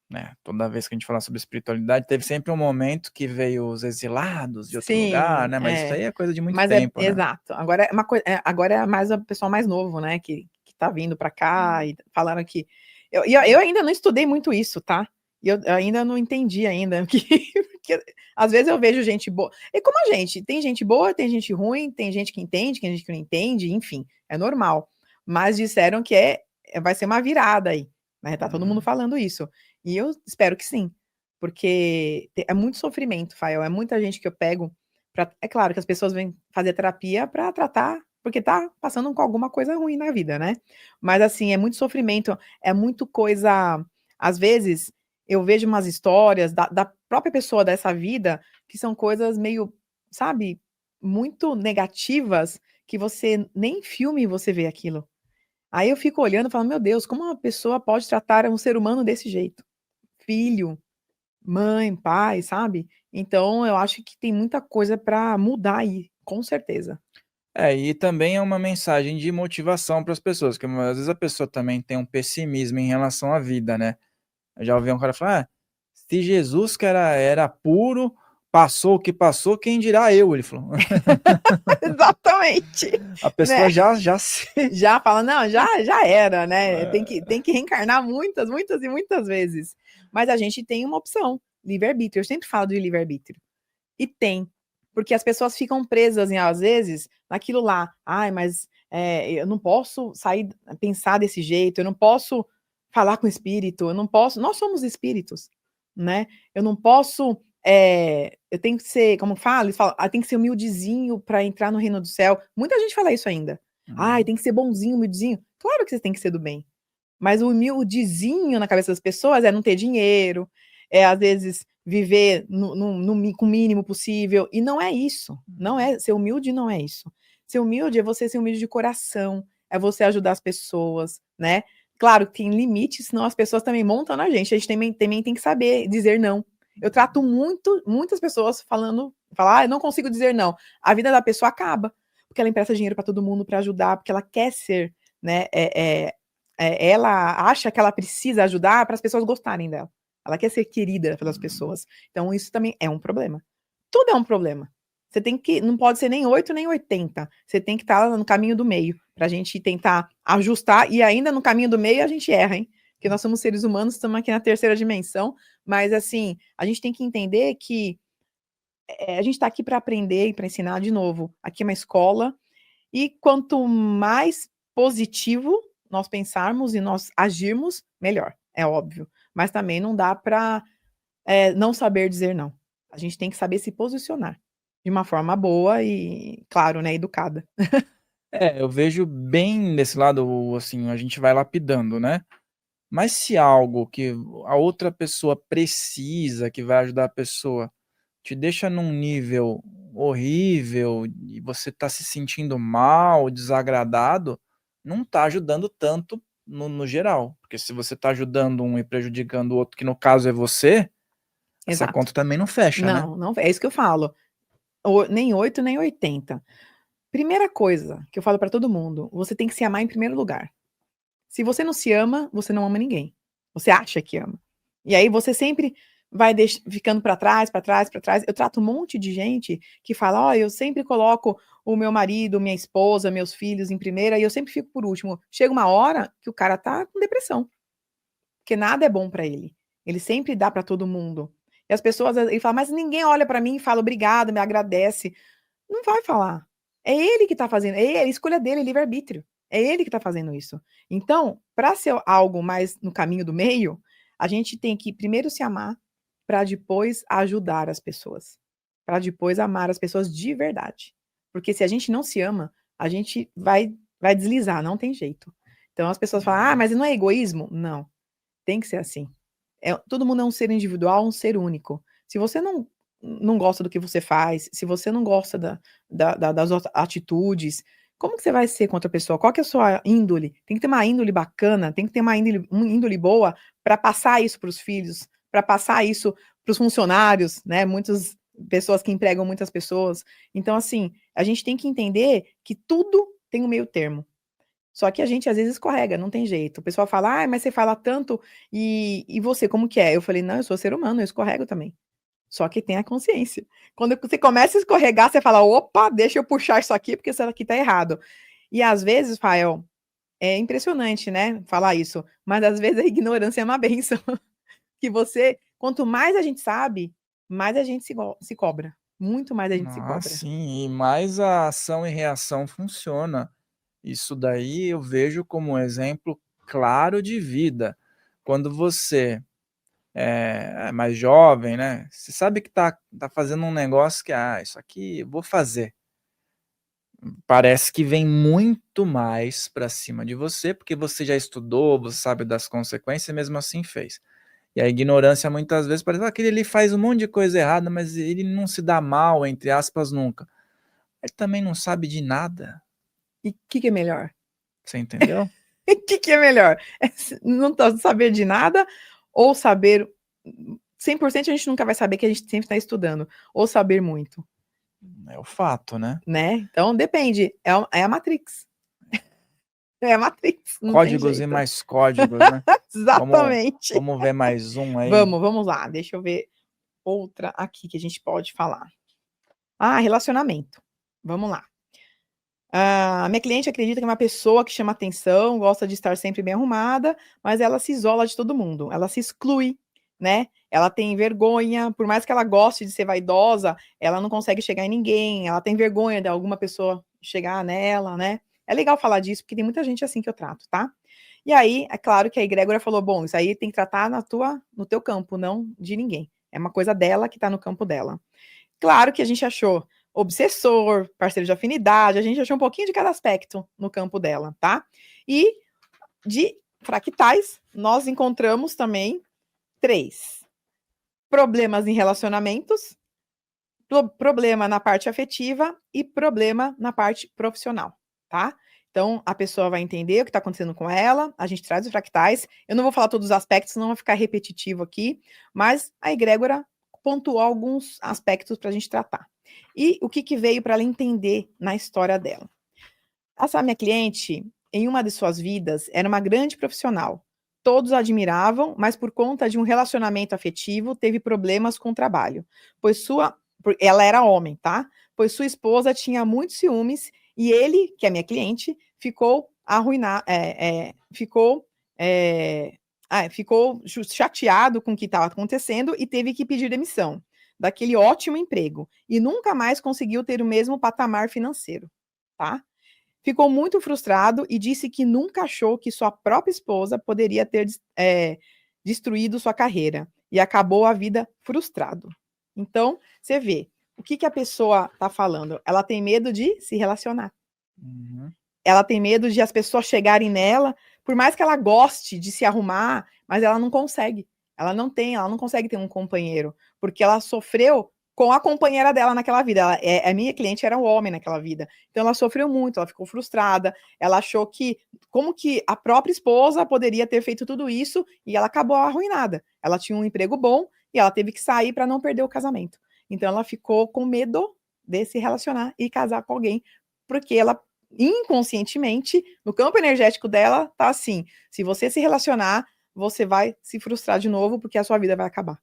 né? Toda vez que a gente fala sobre espiritualidade, teve sempre um momento que veio os exilados de outro lugar, né? Mas isso aí é coisa de muito tempo, né? Exato. Agora é uma coisa, agora é mais o pessoal mais novo, né? Que tá vindo para cá e falaram que eu ainda não estudei muito isso, tá? E eu ainda não entendi ainda que às vezes eu vejo gente boa. E como a gente, tem gente boa, tem gente ruim, tem gente que entende, tem gente que não entende, enfim, é normal. Mas disseram que vai ser uma virada aí, né? Tá todo mundo falando isso. E eu espero que sim, porque é muito sofrimento, Fael, é muita gente que eu pego. É claro que as pessoas vêm fazer terapia para tratar, porque tá passando com alguma coisa ruim na vida, né? Mas assim, é muito sofrimento, é muito coisa. Às vezes, eu vejo umas histórias da própria pessoa dessa vida que são coisas meio, sabe, muito negativas, que você nem em filme você vê aquilo. Aí eu fico olhando e falo, meu Deus, como uma pessoa pode tratar um ser humano desse jeito? Filho, mãe, pai, sabe? Então eu acho que tem muita coisa para mudar aí, com certeza. E também é uma mensagem de motivação para as pessoas, que às vezes a pessoa também tem um pessimismo em relação à vida, né? Eu já ouvi um cara falar, se Jesus que era puro, passou o que passou, quem dirá eu? Ele falou. Exatamente. A pessoa Né? já se... Já fala, não, já era, né? Tem que reencarnar muitas, muitas e muitas vezes. Mas a gente tem uma opção, livre-arbítrio. Eu sempre falo de livre-arbítrio. E tem. Porque as pessoas ficam presas, às vezes, naquilo lá. Ai, mas eu não posso sair, pensar desse jeito, eu não posso falar com o espírito, eu não posso. Nós somos espíritos, né? Eu não posso. Eu tenho que ser, como fala, eles falam, tem que ser humildezinho para entrar no reino do céu. Muita gente fala isso ainda. Ai, tem que ser bonzinho, humildezinho. Claro que você tem que ser do bem. Mas o humildezinho na cabeça das pessoas é não ter dinheiro, às vezes viver com o mínimo possível. E não é isso. Não é ser humilde, não é isso. Ser humilde é você ser humilde de coração, é você ajudar as pessoas, né? Claro que tem limites, senão as pessoas também montam na gente. A gente também tem que saber dizer não. Eu trato muitas pessoas falar, eu não consigo dizer não. A vida da pessoa acaba, porque ela empresta dinheiro para todo mundo para ajudar, porque ela quer ser, né? Ela acha que ela precisa ajudar para as pessoas gostarem dela. Ela quer ser querida pelas pessoas. Então, isso também é um problema. Tudo é um problema. Você tem que. Não pode ser nem 8 nem 80. Você tem que estar no caminho do meio. Pra gente tentar ajustar. E ainda no caminho do meio a gente erra, hein? Porque nós somos seres humanos, estamos aqui na terceira dimensão. Mas, assim, a gente tem que entender que a gente está aqui para aprender e para ensinar de novo. Aqui é uma escola. E quanto mais positivo nós pensarmos e nós agirmos, melhor, é óbvio. Mas também não dá para não saber dizer não. A gente tem que saber se posicionar de uma forma boa e, claro, né, educada. Eu vejo bem desse lado, assim, a gente vai lapidando, né? Mas se algo que a outra pessoa precisa, que vai ajudar a pessoa, te deixa num nível horrível e você está se sentindo mal, desagradado, não está ajudando tanto no geral. Porque se você está ajudando um e prejudicando o outro, que no caso é você, essa Exato. conta também não fecha, né? Não, é isso que eu falo. Nem 8, nem 80. Primeira coisa que eu falo pra todo mundo, você tem que se amar em primeiro lugar. Se você não se ama, você não ama ninguém. Você acha que ama. E aí você sempre vai ficando pra trás, pra trás, pra trás. Eu trato um monte de gente que fala: "Ó, eu sempre coloco o meu marido, minha esposa, meus filhos em primeira e eu sempre fico por último". Chega uma hora que o cara tá com depressão, porque nada é bom pra ele. Ele sempre dá pra todo mundo. E as pessoas, ele fala: "Mas ninguém olha pra mim e fala obrigado, me agradece". Não vai falar. É ele que tá fazendo, é a escolha dele, é livre-arbítrio. É ele que tá fazendo isso. Então, para ser algo mais no caminho do meio, a gente tem que primeiro se amar, para depois ajudar as pessoas. Para depois amar as pessoas de verdade. Porque se a gente não se ama, a gente vai deslizar, não tem jeito. Então as pessoas falam: "Ah, mas não é egoísmo?". Não, tem que ser assim. Todo mundo é um ser individual, um ser único. Se você não gosta do que você faz, se você não gosta das atitudes, como que você vai ser com outra pessoa? Qual que é a sua índole? Tem que ter uma índole bacana, tem que ter uma índole boa para passar isso para os filhos, para passar isso para os funcionários, né? Muitas pessoas que empregam muitas pessoas. Então, assim, a gente tem que entender que tudo tem um meio termo. Só que a gente às vezes escorrega, não tem jeito. O pessoal fala: "Ai, mas você fala tanto, e você, como que é?". Eu falei: "Não, eu sou ser humano, eu escorrego também". Só que tenha consciência. Quando você começa a escorregar, você fala: "Opa, deixa eu puxar isso aqui, porque isso aqui tá errado". E às vezes, Fael, é impressionante, né, falar isso, mas às vezes a ignorância é uma bênção. Que você quanto mais a gente sabe, mais a gente se cobra. Muito mais a gente se Ah, cobra. sim, e mais a ação e reação funciona. Isso daí eu vejo como um exemplo claro de vida. Quando você é mais jovem, né? Você sabe que tá fazendo um negócio que, isso aqui eu vou fazer. Parece que vem muito mais para cima de você, porque você já estudou, você sabe das consequências e mesmo assim fez. E a ignorância muitas vezes parece que aquele ali faz um monte de coisa errada, mas ele não se dá mal, entre aspas, nunca. Ele também não sabe de nada. E o que que é melhor? Você entendeu? O que é melhor? Não saber de nada ou saber 100% a gente nunca vai saber que a gente sempre está estudando, ou saber muito, É o fato, né? né? Então depende, é a Matrix. É a Matrix, não tem Códigos e jeito. mais códigos, né? Vamos, Exatamente. vamos ver mais um aí. Vamos lá, deixa eu ver outra aqui que a gente pode falar. Relacionamento. Vamos lá. A minha cliente acredita que é uma pessoa que chama atenção, gosta de estar sempre bem arrumada, mas ela se isola de todo mundo, ela se exclui, né? Ela tem vergonha, por mais que ela goste de ser vaidosa, ela não consegue chegar em ninguém, ela tem vergonha de alguma pessoa chegar nela, né? É legal falar disso, porque tem muita gente assim que eu trato, tá? E aí, é claro que a egrégora falou: bom, isso aí tem que tratar no teu campo, não de ninguém. É uma coisa dela que tá no campo dela. Claro que a gente achou obsessor, parceiro de afinidade, a gente achou um pouquinho de cada aspecto no campo dela, tá? E de fractais, nós encontramos também 3 problemas em relacionamentos, problema na parte afetiva e problema na parte profissional, tá? Então, a pessoa vai entender o que está acontecendo com ela, a gente traz os fractais. Eu não vou falar todos os aspectos, senão vai ficar repetitivo aqui, mas a egrégora pontuou alguns aspectos para a gente tratar. E o que veio para ela entender na história dela? Essa minha cliente, em uma de suas vidas, era uma grande profissional. Todos a admiravam, mas por conta de um relacionamento afetivo, teve problemas com o trabalho, pois ela era homem, tá? Pois sua esposa tinha muitos ciúmes e ele, que é minha cliente, ficou ficou chateado com o que estava acontecendo e teve que pedir demissão daquele ótimo emprego e nunca mais conseguiu ter o mesmo patamar financeiro, tá? Ficou muito frustrado e disse que nunca achou que sua própria esposa poderia ter destruído sua carreira e acabou a vida frustrado. Então, você vê, o que a pessoa está falando? Ela tem medo de se relacionar. Uhum. Ela tem medo de as pessoas chegarem nela, por mais que ela goste de se arrumar, mas ela não consegue. Ela não consegue ter um companheiro, porque ela sofreu com a companheira dela naquela vida. A minha cliente era um homem naquela vida. Então ela sofreu muito, ela ficou frustrada, ela achou que como que a própria esposa poderia ter feito tudo isso e ela acabou arruinada. Ela tinha um emprego bom e ela teve que sair para não perder o casamento. Então ela ficou com medo de se relacionar e casar com alguém, porque ela inconscientemente, no campo energético dela, tá assim: se você se relacionar, você vai se frustrar de novo porque a sua vida vai acabar.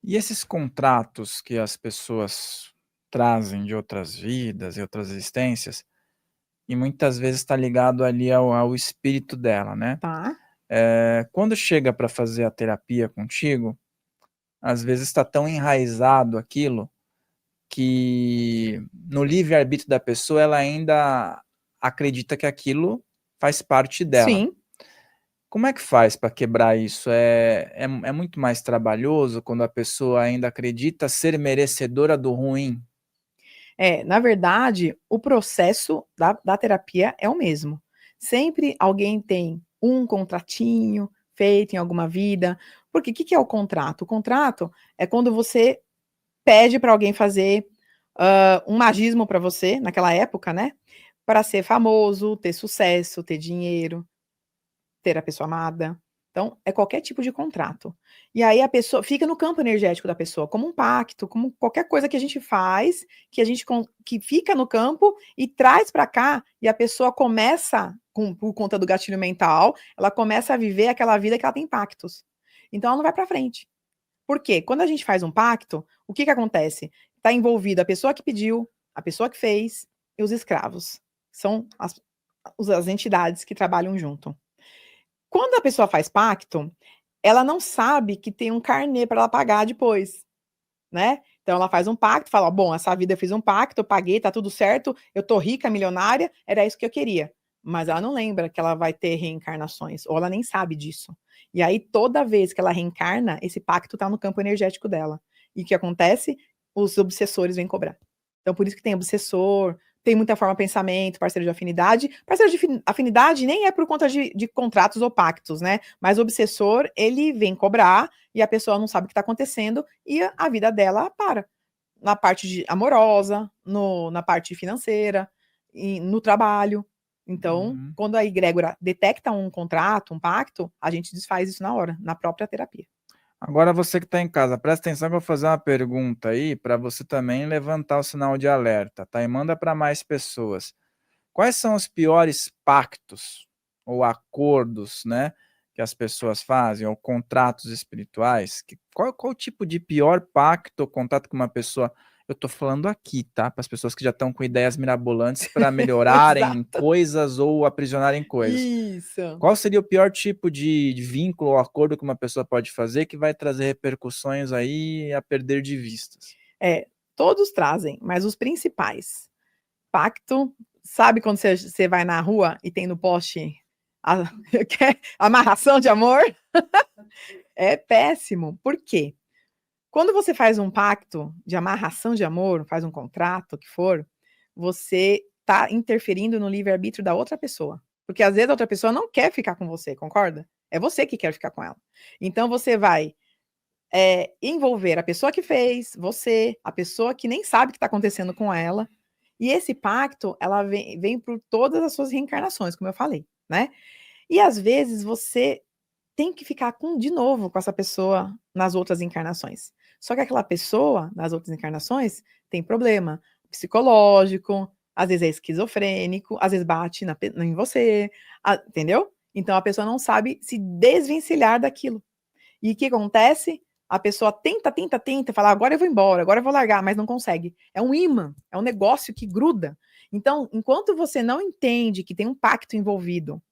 E esses contratos que as pessoas trazem de outras vidas e outras existências, e muitas vezes está ligado ali ao espírito dela, né? Tá? Quando chega para fazer a terapia contigo, às vezes está tão enraizado aquilo que no livre-arbítrio da pessoa ela ainda acredita que aquilo faz parte dela. Sim. Como é que faz para quebrar isso? É muito mais trabalhoso quando a pessoa ainda acredita ser merecedora do ruim? Na verdade, o processo da terapia é o mesmo. Sempre alguém tem um contratinho feito em alguma vida. Porque o que que é o contrato? O contrato é quando você pede para alguém fazer um magismo para você, naquela época, né? Para ser famoso, ter sucesso, ter dinheiro, ter a pessoa amada. Então, é qualquer tipo de contrato. E aí a pessoa fica no campo energético da pessoa, como um pacto, como qualquer coisa que a gente faz, que fica no campo e traz para cá, e a pessoa começa, por conta do gatilho mental, ela começa a viver aquela vida que ela tem pactos. Então ela não vai para frente. Por quê? Quando a gente faz um pacto, o que que acontece? Está envolvida a pessoa que pediu, a pessoa que fez e os escravos. São as entidades que trabalham junto. Quando a pessoa faz pacto, ela não sabe que tem um carnê para ela pagar depois, né. Então ela faz um pacto, fala: "Bom, essa vida eu fiz um pacto, eu paguei, tá tudo certo, eu tô rica, milionária, era isso que eu queria". Mas ela não lembra que ela vai ter reencarnações, ou ela nem sabe disso. E aí toda vez que ela reencarna, esse pacto tá no campo energético dela. E o que acontece? Os obsessores vêm cobrar. Então por isso que tem obsessor, tem muita forma pensamento, parceiro de afinidade. Parceiro de afinidade nem é por conta de contratos ou pactos, né, mas o obsessor, ele vem cobrar e a pessoa não sabe o que está acontecendo e a vida dela para. Na parte amorosa, na parte financeira, no trabalho. Então, Uhum. quando a egrégora detecta um contrato, um pacto, a gente desfaz isso na hora, na própria terapia. Agora você que está em casa, presta atenção que eu vou fazer uma pergunta aí para você também levantar o sinal de alerta, tá? E manda para mais pessoas. Quais são os piores pactos ou acordos, né, que as pessoas fazem, ou contratos espirituais? Qual o tipo de pior pacto ou contrato que uma pessoa, eu estou falando aqui, tá? Para as pessoas que já estão com ideias mirabolantes para melhorarem Exato. coisas ou aprisionarem coisas. Isso. Qual seria o pior tipo de vínculo ou acordo que uma pessoa pode fazer que vai trazer repercussões aí a perder de vistas? Todos trazem, mas os principais. Pacto, sabe quando você vai na rua e tem no poste a amarração de amor? É péssimo. Por quê? Quando você faz um pacto de amarração de amor, faz um contrato, o que for, você está interferindo no livre-arbítrio da outra pessoa. Porque às vezes a outra pessoa não quer ficar com você, concorda? É você que quer ficar com ela. Então você vai envolver a pessoa que fez, você, a pessoa que nem sabe o que está acontecendo com ela. E esse pacto, ela vem por todas as suas reencarnações, como eu falei, né? E às vezes você tem que ficar de novo com essa pessoa nas outras encarnações. Só que aquela pessoa, nas outras encarnações, tem problema psicológico, às vezes é esquizofrênico, às vezes bate em você, entendeu? Então a pessoa não sabe se desvencilhar daquilo. E o que acontece? A pessoa tenta, tenta, tenta, fala, agora eu vou embora, agora eu vou largar, mas não consegue. É um imã, é um negócio que gruda. Então, enquanto você não entende que tem um pacto envolvido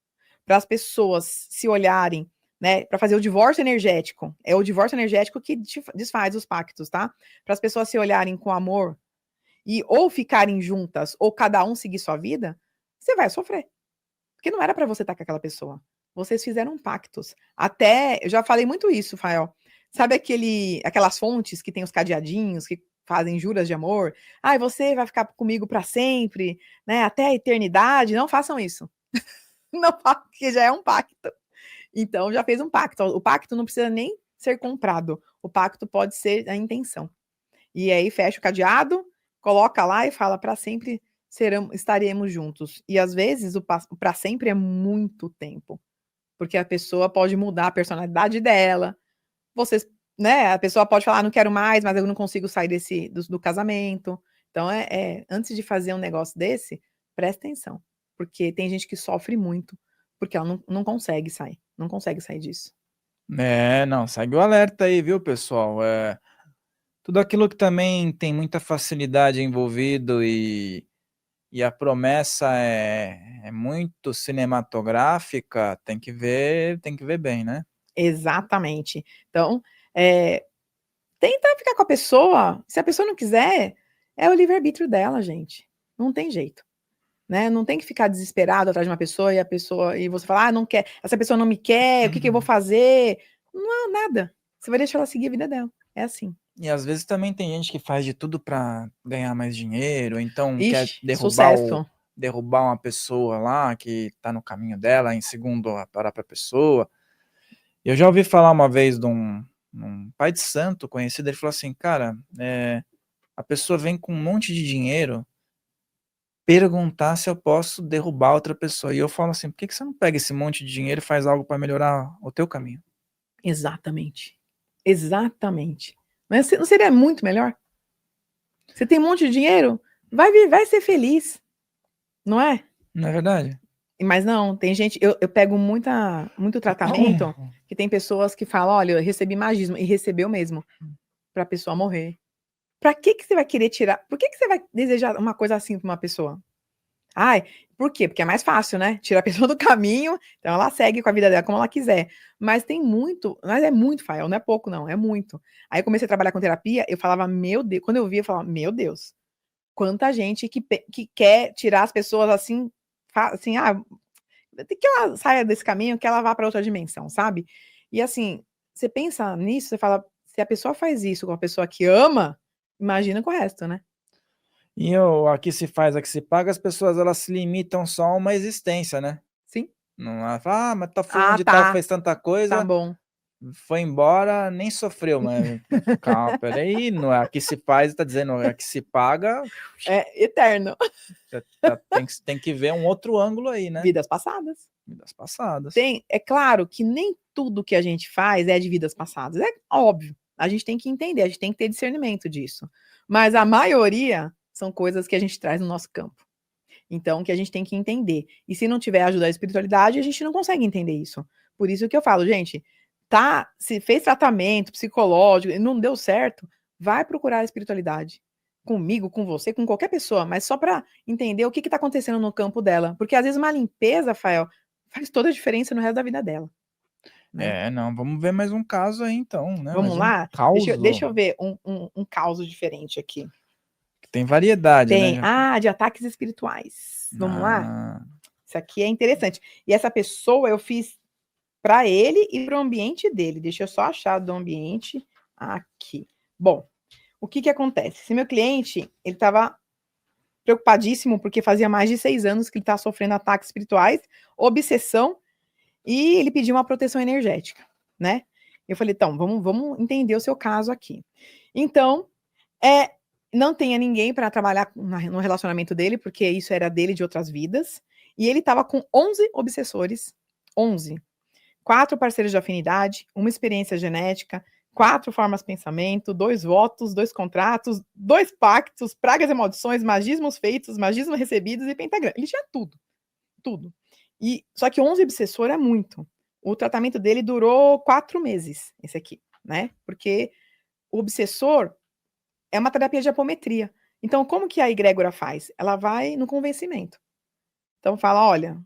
para as pessoas se olharem, né, para fazer o divórcio energético, é o divórcio energético que desfaz os pactos, tá? Para as pessoas se olharem com amor e ou ficarem juntas ou cada um seguir sua vida, você vai sofrer. Porque não era para você estar com aquela pessoa. Vocês fizeram pactos. Até, eu já falei muito isso, Fael. Sabe aquelas fontes que tem os cadeadinhos, que fazem juras de amor? Ai, você vai ficar comigo para sempre, né? Até a eternidade. Não façam isso. Não façam, porque já é um pacto. Então, já fez um pacto. O pacto não precisa nem ser comprado. O pacto pode ser a intenção. E aí fecha o cadeado, coloca lá e fala para sempre estaremos juntos. E às vezes o para sempre é muito tempo, porque a pessoa pode mudar a personalidade dela. Vocês, né? A pessoa pode falar, não quero mais, mas eu não consigo sair do casamento. Então antes de fazer um negócio desse, presta atenção, porque tem gente que sofre muito porque ela não consegue sair, não consegue sair disso. Não, segue o alerta aí, viu, pessoal? Tudo aquilo que também tem muita facilidade envolvido e a promessa é muito cinematográfica, tem que ver bem, né? Exatamente. Então, tenta ficar com a pessoa. Se a pessoa não quiser, é o livre-arbítrio dela, gente. Não tem jeito. Né? Não tem que ficar desesperado atrás de uma pessoa e você falar, não quer, essa pessoa não me quer, o que eu vou fazer? Não, nada. Você vai deixar ela seguir a vida dela. É assim. E às vezes também tem gente que faz de tudo para ganhar mais dinheiro, então quer sucesso. derrubar uma pessoa lá que tá no caminho dela, em segundo a própria pessoa. Eu já ouvi falar uma vez de um pai de santo conhecido, ele falou assim, cara, a pessoa vem com um monte de dinheiro perguntar se eu posso derrubar outra pessoa. E eu falo assim, por que você não pega esse monte de dinheiro e faz algo para melhorar o teu caminho? Exatamente. Exatamente. Mas não seria muito melhor? Você tem um monte de dinheiro? Vai ser feliz. Não é? Não é verdade? Mas não, tem gente, eu pego muito tratamento, que tem pessoas que falam, olha, eu recebi magismo, e recebeu mesmo, pra pessoa morrer. Pra que você vai querer tirar, por que você vai desejar uma coisa assim pra uma pessoa? Ai, por quê? Porque é mais fácil, né? Tira a pessoa do caminho, então ela segue com a vida dela como ela quiser. Mas é muito, Fael, não é pouco não, é muito. Aí eu comecei a trabalhar com terapia, eu falava, meu Deus, quando eu via, eu falava, meu Deus, quanta gente que quer tirar as pessoas assim, que ela saia desse caminho, que ela vá para outra dimensão, sabe? E assim, você pensa nisso, você fala, se a pessoa faz isso com a pessoa que ama, imagina com o resto, né? E aqui se faz, aqui se paga, as pessoas elas se limitam só a uma existência, né? Sim. Não fala, mas tá fulano de tal Tá. fez tanta Tá coisa, bom. foi embora, nem sofreu, mas calma, peraí, não é aqui se faz, tá dizendo, aqui se paga. É eterno. Tem que ver um outro ângulo aí, né? Vidas passadas. Vidas passadas. É claro que nem tudo que a gente faz é de vidas passadas. É óbvio. A gente tem que entender, a gente tem que ter discernimento disso. Mas a maioria são coisas que a gente traz no nosso campo. Então, que a gente tem que entender. E se não tiver ajuda da espiritualidade, a gente não consegue entender isso. Por isso que eu falo, gente, se fez tratamento psicológico e não deu certo, vai procurar a espiritualidade. Comigo, com você, com qualquer pessoa, mas só para entender o que está acontecendo no campo dela. Porque às vezes uma limpeza, Rafael, faz toda a diferença no resto da vida dela. Né? Não, vamos ver mais um caso aí então, né? Vamos lá? Deixa eu ver um caso diferente aqui. Tem variedade, Tem, né? de ataques espirituais. Vamos lá? Isso aqui é interessante. E essa pessoa eu fiz para ele e para o ambiente dele. Deixa eu só achar do ambiente aqui. Bom, o que acontece? Esse meu cliente, ele estava preocupadíssimo porque fazia mais de 6 anos que ele está sofrendo ataques espirituais, obsessão, e ele pediu uma proteção energética, né? Eu falei, então, vamos entender o seu caso aqui. Então, não tinha ninguém para trabalhar no relacionamento dele, porque isso era dele de outras vidas, e ele estava com 11 obsessores, 11. 4 parceiros de afinidade, uma experiência genética, 4 formas de pensamento, 2 votos, 2 contratos, 2 pactos, pragas e maldições, magismos feitos, magismos recebidos e pentagrama. Ele tinha tudo. Tudo. Só que 11 obsessor é muito. O tratamento dele durou 4 meses, esse aqui, né? Porque o obsessor é uma terapia de apometria. Então, como que a egrégora faz? Ela vai no convencimento. Então, fala, olha,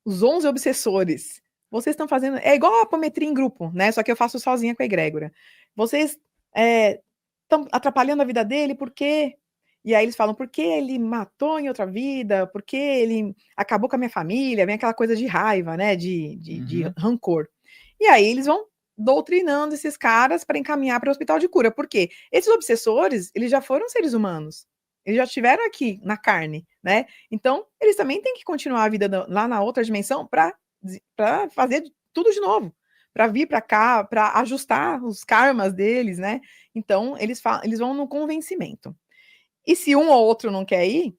os 11 obsessores, vocês estão fazendo... É igual a apometria em grupo, né? Só que eu faço sozinha com a egrégora. Vocês estão atrapalhando a vida dele porque... E aí eles falam, porque ele matou em outra vida, porque ele acabou com a minha família, vem aquela coisa de raiva, né? De rancor. E aí eles vão doutrinando esses caras para encaminhar para o hospital de cura. Por quê? Esses obsessores, eles já foram seres humanos. Eles já estiveram aqui na carne, né? Então, eles também têm que continuar a vida lá na outra dimensão para fazer tudo de novo. para vir para cá, para ajustar os karmas deles, né? Então, eles vão no convencimento. E se um ou outro não quer ir,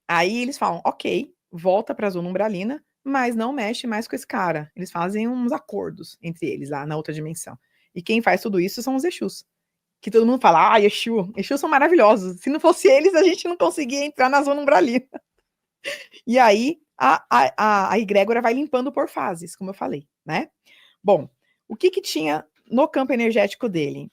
aí eles falam, ok, volta para a zona umbralina, mas não mexe mais com esse cara. Eles fazem uns acordos entre eles lá na outra dimensão. E quem faz tudo isso são os Exus. Que todo mundo fala, Exus são maravilhosos. Se não fosse eles, a gente não conseguia entrar na zona umbralina. E aí, a egrégora vai limpando por fases, como eu falei, né? Bom, o que tinha no campo energético dele?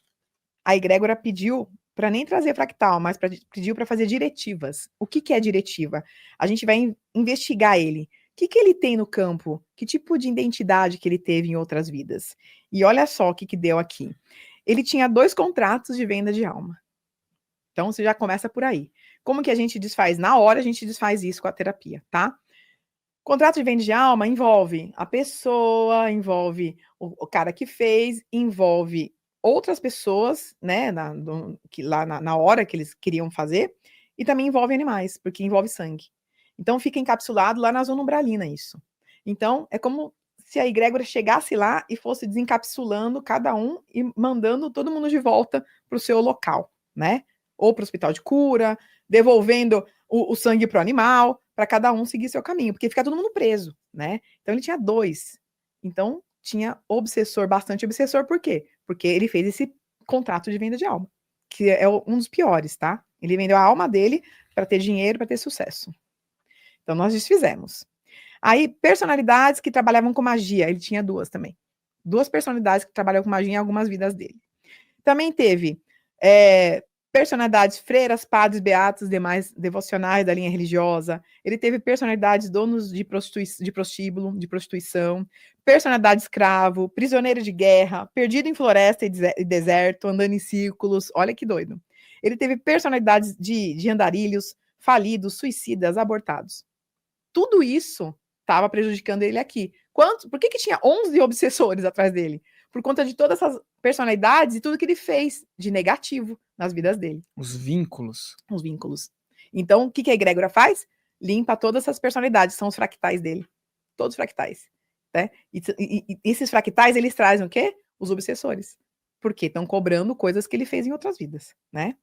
A egrégora pediu para nem trazer fractal, mas pediu para fazer diretivas. O que é diretiva? A gente vai investigar ele. O que ele tem no campo? Que tipo de identidade que ele teve em outras vidas? E olha só o que deu aqui. Ele tinha 2 contratos de venda de alma. Então, você já começa por aí. Como que a gente desfaz? Na hora, a gente desfaz isso com a terapia, tá? Contrato de venda de alma envolve a pessoa, envolve o cara que fez, envolve outras pessoas, né, na hora que eles queriam fazer, e também envolve animais, porque envolve sangue. Então, fica encapsulado lá na zona umbralina isso. Então, é como se a egrégora chegasse lá e fosse desencapsulando cada um e mandando todo mundo de volta para o seu local, né? Ou para o hospital de cura, devolvendo o sangue para o animal, para cada um seguir seu caminho, porque fica todo mundo preso, né? Então, ele tinha 2. Então, tinha bastante obsessor, por quê? Porque ele fez esse contrato de venda de alma, que é um dos piores, tá? Ele vendeu a alma dele para ter dinheiro, para ter sucesso. Então, nós desfizemos. Aí, personalidades que trabalhavam com magia, ele tinha 2 também. 2 personalidades que trabalhavam com magia em algumas vidas dele. Também teve personalidades freiras, padres, beatos, demais devocionais da linha religiosa. Ele teve personalidades donos de prostíbulo, de prostituição, personalidade escravo, prisioneiro de guerra, perdido em floresta e deserto, andando em círculos. Olha que doido. Ele teve personalidades de andarilhos, falidos, suicidas, abortados. Tudo isso estava prejudicando ele aqui. Por que tinha 11 obsessores atrás dele? Por conta de todas essas personalidades e tudo que ele fez de negativo nas vidas dele. Os vínculos. Os vínculos. Então, o que a egrégora faz? Limpa todas essas personalidades, são os fractais dele. Todos os fractais. Né? E esses fractais, eles trazem o quê? Os obsessores. Porque estão cobrando coisas que ele fez em outras vidas, né?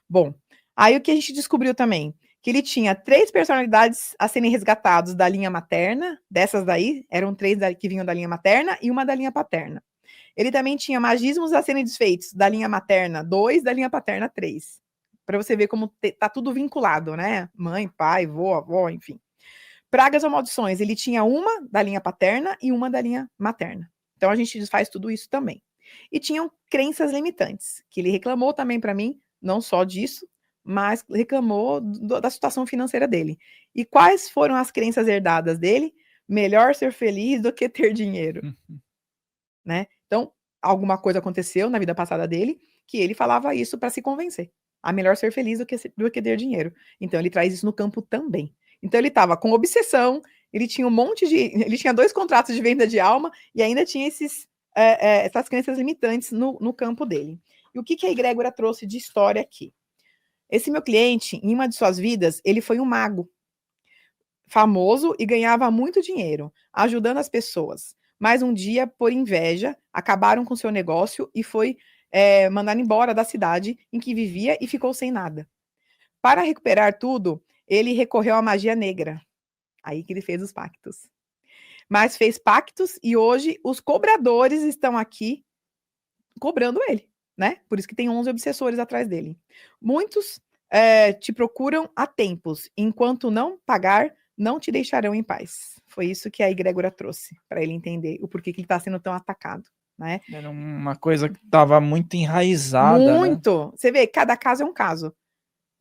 Bom, aí o que a gente descobriu também? Que ele tinha 3 personalidades a serem resgatados da linha materna, dessas daí, eram 3 que vinham da linha materna e uma da linha paterna. Ele também tinha magismos a serem desfeitos da linha materna 2, da linha paterna 3. Para você ver como tá tudo vinculado, né? Mãe, pai, vô, avó, enfim. Pragas ou maldições, ele tinha uma da linha paterna e uma da linha materna. Então a gente desfaz tudo isso também. E tinham crenças limitantes, que ele reclamou também para mim, não só disso, mas reclamou da situação financeira dele. E quais foram as crenças herdadas dele? Melhor ser feliz do que ter dinheiro. Né? Então, alguma coisa aconteceu na vida passada dele que ele falava isso para se convencer. A melhor ser feliz do que ter dinheiro. Então, ele traz isso no campo também. Então, ele estava com obsessão, ele tinha ele tinha 2 contratos de venda de alma e ainda tinha essas crenças limitantes no campo dele. E o que a egrégora trouxe de história aqui? Esse meu cliente, em uma de suas vidas, ele foi um mago famoso e ganhava muito dinheiro, ajudando as pessoas. Mas um dia, por inveja, acabaram com seu negócio e foi mandado embora da cidade em que vivia e ficou sem nada. Para recuperar tudo, ele recorreu à magia negra. Aí que ele fez os pactos. Mas fez pactos e hoje os cobradores estão aqui cobrando ele, né? Por isso que tem 11 obsessores atrás dele. Muitos te procuram há tempos. Enquanto não pagar, não te deixarão em paz. Foi isso que a egrégora trouxe, para ele entender o porquê que ele está sendo tão atacado, né? Era uma coisa que estava muito enraizada, Muito! Né? Você vê, cada caso é um caso.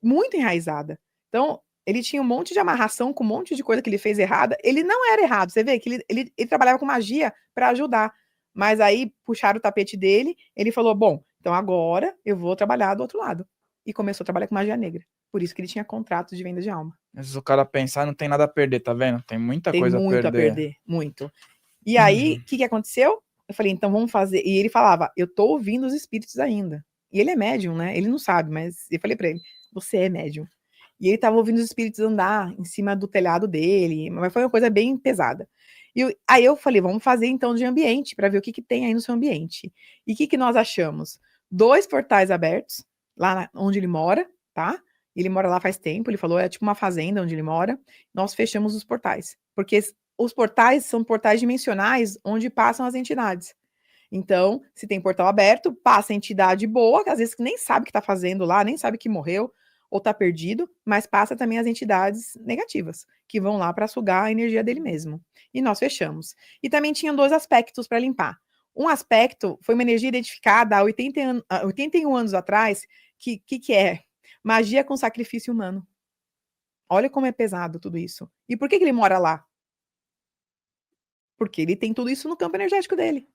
Muito enraizada. Então, ele tinha um monte de amarração com um monte de coisa que ele fez errada. Ele não era errado, você vê que ele trabalhava com magia para ajudar. Mas aí puxaram o tapete dele, ele falou, bom, então agora eu vou trabalhar do outro lado. E começou a trabalhar com magia negra. Por isso que ele tinha contratos de venda de alma. Mas se o cara pensar, não tem nada a perder, tá vendo? Tem muita coisa a perder. Tem muito a perder, muito. E aí, o que aconteceu? Eu falei, então vamos fazer. E ele falava, eu tô ouvindo os espíritos ainda. E ele é médium, né? Ele não sabe, mas eu falei para ele, você é médium. E ele tava ouvindo os espíritos andar em cima do telhado dele, mas foi uma coisa bem pesada. E aí eu falei, vamos fazer então de ambiente, para ver o que tem aí no seu ambiente. E o que nós achamos? 2 portais abertos, lá onde ele mora, tá? Ele mora lá faz tempo, ele falou, é tipo uma fazenda onde ele mora. Nós fechamos os portais, porque os portais são portais dimensionais onde passam as entidades. Então, se tem portal aberto, passa a entidade boa, que às vezes nem sabe o que está fazendo lá, nem sabe que morreu ou está perdido, mas passa também as entidades negativas, que vão lá para sugar a energia dele mesmo. E nós fechamos. E também tinham 2 aspectos para limpar. Um aspecto foi uma energia identificada há 81 anos atrás, que é magia com sacrifício humano. Olha como é pesado tudo isso. E por que ele mora lá? Porque ele tem tudo isso no campo energético dele.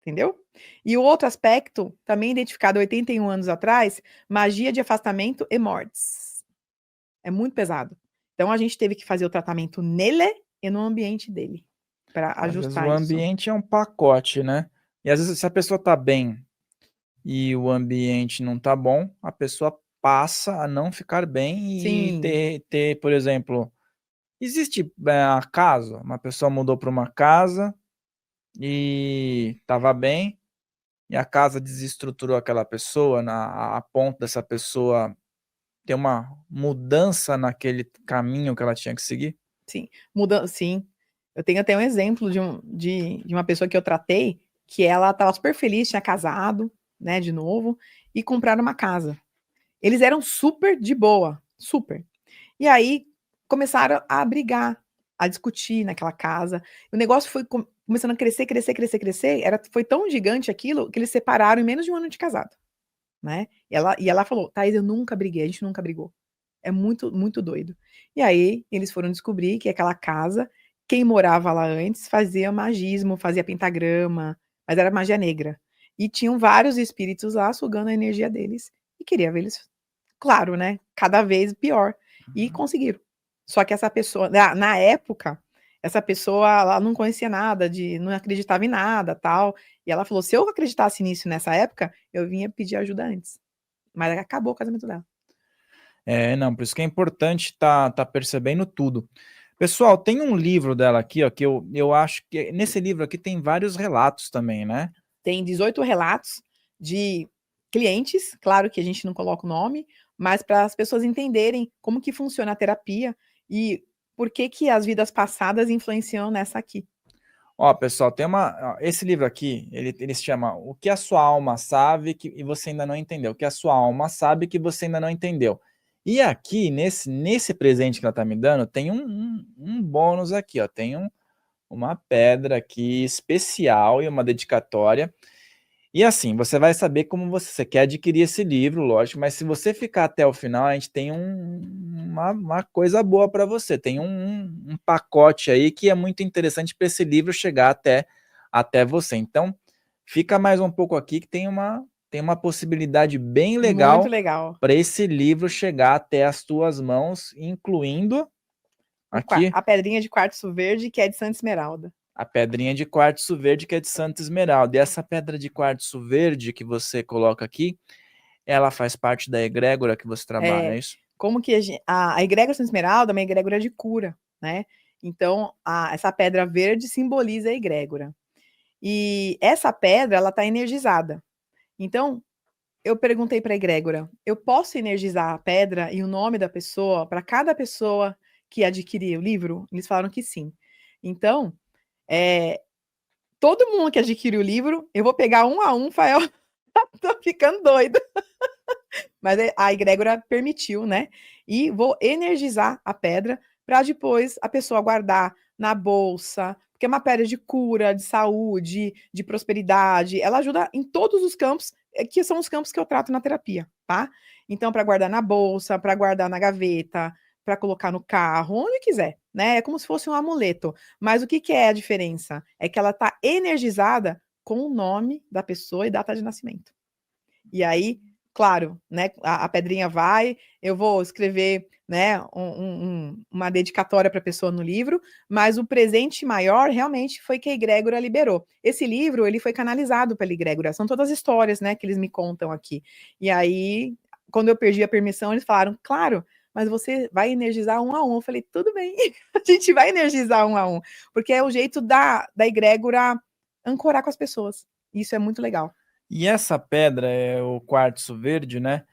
Entendeu? E o outro aspecto, também identificado há 81 anos atrás, magia de afastamento e mortes. É muito pesado. Então a gente teve que fazer o tratamento nele e no ambiente dele, para Às vezes ajustar o isso. ambiente é um pacote, né? E às vezes se a pessoa tá bem e o ambiente não tá bom, a pessoa passa a não ficar bem e Sim, ter, por exemplo, existe caso, uma pessoa mudou para uma casa e estava bem, e a casa desestruturou aquela pessoa a ponto dessa pessoa ter uma mudança naquele caminho que ela tinha que seguir? sim. Sim. Eu tenho até um exemplo de uma pessoa que eu tratei, que ela estava super feliz, tinha casado, né, de novo, e compraram uma casa. Eles eram super de boa, super. E aí começaram a brigar, a discutir naquela casa. O negócio foi começando a crescer, crescer, crescer, crescer. Foi tão gigante aquilo que eles separaram em menos de um ano de casado, né? E ela falou, Thaís, eu nunca briguei, a gente nunca brigou. É muito, muito doido. E aí eles foram descobrir que aquela casa, quem morava lá antes fazia magismo, fazia pentagrama, mas era magia negra. E tinham vários espíritos lá sugando a energia deles e queria ver eles, claro, né? Cada vez pior. E conseguiram. Só que essa pessoa, na época, essa pessoa ela não conhecia nada, não acreditava em nada, tal. E ela falou: se eu acreditasse nisso nessa época, eu vinha pedir ajuda antes. Mas acabou o casamento dela. Não, por isso que é importante tá percebendo tudo. Pessoal, tem um livro dela aqui, ó, que eu acho que nesse livro aqui tem vários relatos também, né? Tem 18 relatos de clientes, claro que a gente não coloca o nome, mas para as pessoas entenderem como que funciona a terapia e por que as vidas passadas influenciam nessa aqui. Ó, pessoal, tem esse livro aqui, ele se chama O que a sua alma sabe e você ainda não entendeu. O que a sua alma sabe que você ainda não entendeu. E aqui, nesse presente que ela tá me dando, tem um bônus aqui, ó. Tem uma pedra aqui especial e uma dedicatória. E assim, você vai saber como você quer adquirir esse livro, lógico, mas se você ficar até o final, a gente tem uma coisa boa para você. Tem um pacote aí que é muito interessante para esse livro chegar até você. Então, fica mais um pouco aqui que tem uma possibilidade bem Muito legal legal. para esse livro chegar até as tuas mãos, incluindo aqui A pedrinha de quartzo verde, que é de Santa Esmeralda. a pedrinha de quartzo verde, que é de Santa Esmeralda. E essa pedra de quartzo verde que você coloca aqui, ela faz parte da egrégora que você trabalha, é isso? Como que a egrégora Santa Esmeralda é uma egrégora de cura, né? Então, essa pedra verde simboliza a egrégora. E essa pedra, ela está energizada. Então, eu perguntei para a egrégora, eu posso energizar a pedra e o nome da pessoa para cada pessoa que adquirir o livro? Eles falaram que sim. Então, todo mundo que adquirir o livro, eu vou pegar um a um, Fael, tô ficando doida. Mas a egrégora permitiu, né? E vou energizar a pedra para depois a pessoa guardar na bolsa, porque é uma pedra de cura, de saúde, de prosperidade. Ela ajuda em todos os campos, que são os campos que eu trato na terapia, tá? Então, para guardar na bolsa, para guardar na gaveta, para colocar no carro, onde quiser, né? É como se fosse um amuleto. Mas o que é a diferença? É que ela está energizada com o nome da pessoa e data de nascimento. E aí, claro, né, a pedrinha vai, eu vou escrever, né, uma dedicatória para a pessoa no livro, mas o presente maior realmente foi que a egrégora liberou. Esse livro, ele foi canalizado pela egrégora, são todas histórias, né, que eles me contam aqui. E aí, quando eu perdi a permissão, eles falaram, claro, mas você vai energizar um a um. Eu falei, tudo bem, a gente vai energizar um a um, porque é o jeito da egrégora ancorar com as pessoas. Isso é muito legal. E essa pedra é o quartzo verde, né?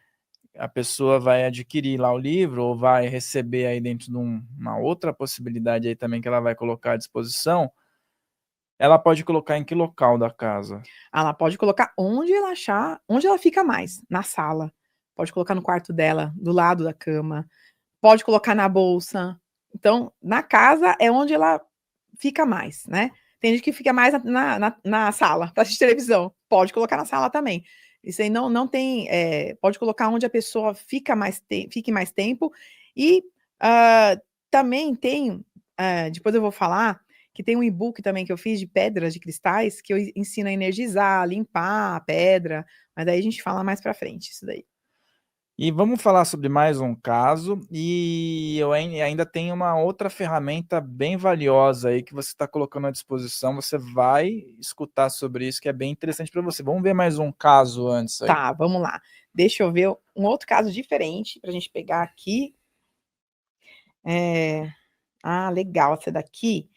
A pessoa vai adquirir lá o livro ou vai receber aí dentro de uma outra possibilidade aí também que ela vai colocar à disposição. Ela pode colocar em que local da casa? Ela pode colocar onde ela achar, onde ela fica mais, na sala. Pode colocar no quarto dela, do lado da cama. Pode colocar na bolsa. Então, na casa é onde ela fica mais, né? Tem gente que fica mais na sala, para assistir televisão. Pode colocar na sala também. Isso aí não tem. Pode colocar onde a pessoa fique mais tempo. E também tem. Depois eu vou falar que tem um e-book também que eu fiz de pedras de cristais, que eu ensino a energizar, limpar a pedra. Mas daí a gente fala mais para frente, isso daí. E vamos falar sobre mais um caso, e eu ainda tenho uma outra ferramenta bem valiosa aí que você está colocando à disposição, você vai escutar sobre isso, que é bem interessante para você. Vamos ver mais um caso antes aí. Tá, vamos lá. Deixa eu ver um outro caso diferente para a gente pegar aqui. Legal, essa daqui,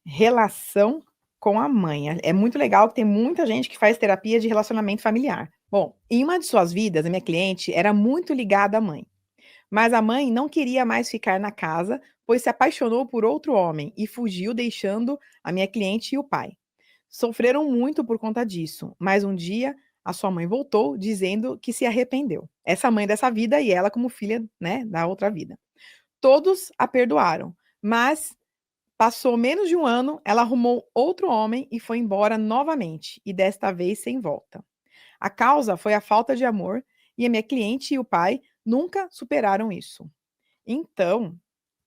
relação com a mãe. É muito legal que tem muita gente que faz terapia de relacionamento familiar. Bom, em uma de suas vidas, a minha cliente era muito ligada à mãe. Mas a mãe não queria mais ficar na casa, pois se apaixonou por outro homem e fugiu, deixando a minha cliente e o pai. Sofreram muito por conta disso, mas um dia a sua mãe voltou dizendo que se arrependeu. Essa mãe dessa vida e ela como filha, né, da outra vida. Todos a perdoaram, mas passou menos de um ano, ela arrumou outro homem e foi embora novamente, e desta vez sem volta. A causa foi a falta de amor e a minha cliente e o pai nunca superaram isso. Então,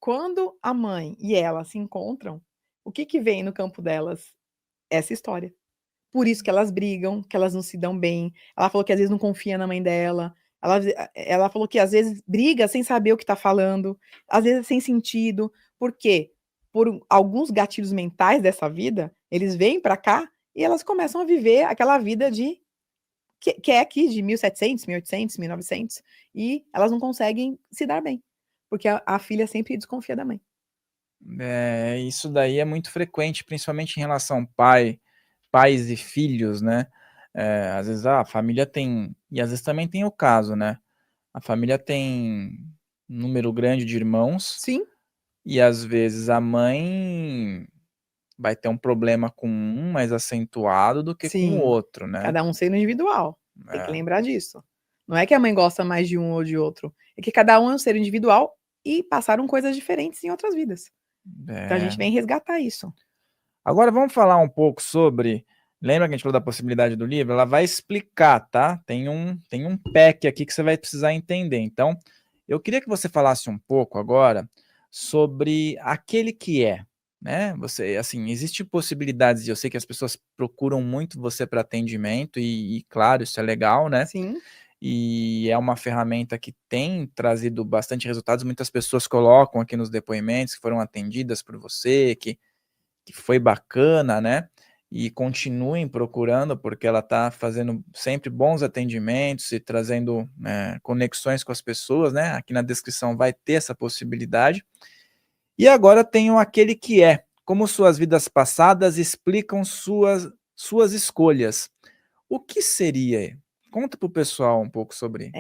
quando a mãe e ela se encontram, o que vem no campo delas? Essa história. Por isso que elas brigam, que elas não se dão bem. Ela falou que às vezes não confia na mãe dela. Ela falou que às vezes briga sem saber o que está falando, às vezes sem sentido. Por quê? Por alguns gatilhos mentais dessa vida, eles vêm para cá e elas começam a viver aquela vida que é aqui de 1700, 1800, 1900, e elas não conseguem se dar bem, porque a filha sempre desconfia da mãe. Isso daí é muito frequente, principalmente em relação pais e filhos, né? Às vezes a família tem, e às vezes também tem o caso, né? A família tem um número grande de irmãos, Sim, e às vezes a mãe vai ter um problema com um mais acentuado do que com o sim. outro, né? Cada um sendo individual. Tem que É, lembrar disso. Não é que a mãe gosta mais de um ou de outro. É que cada um é um ser individual e passaram coisas diferentes em outras vidas. Então a é. gente vem resgatar isso. Agora vamos falar um pouco sobre. Lembra que a gente falou da possibilidade do livro? Ela vai explicar, tá? Tem um pack aqui que você vai precisar entender. Então, eu queria que você falasse um pouco agora sobre aquele que é, né? Você, assim, existem possibilidades, e eu sei que as pessoas procuram muito você para atendimento, e claro, isso é legal, né? Sim, E é uma ferramenta que tem trazido bastante resultados. Muitas pessoas colocam aqui nos depoimentos que foram atendidas por você, que foi bacana, né? E continuem procurando, porque ela está fazendo sempre bons atendimentos e trazendo conexões com as pessoas, né? Aqui na descrição vai ter essa possibilidade. E agora tenho aquele que é, como suas vidas passadas explicam suas escolhas. O que seria? Conta para o pessoal um pouco sobre.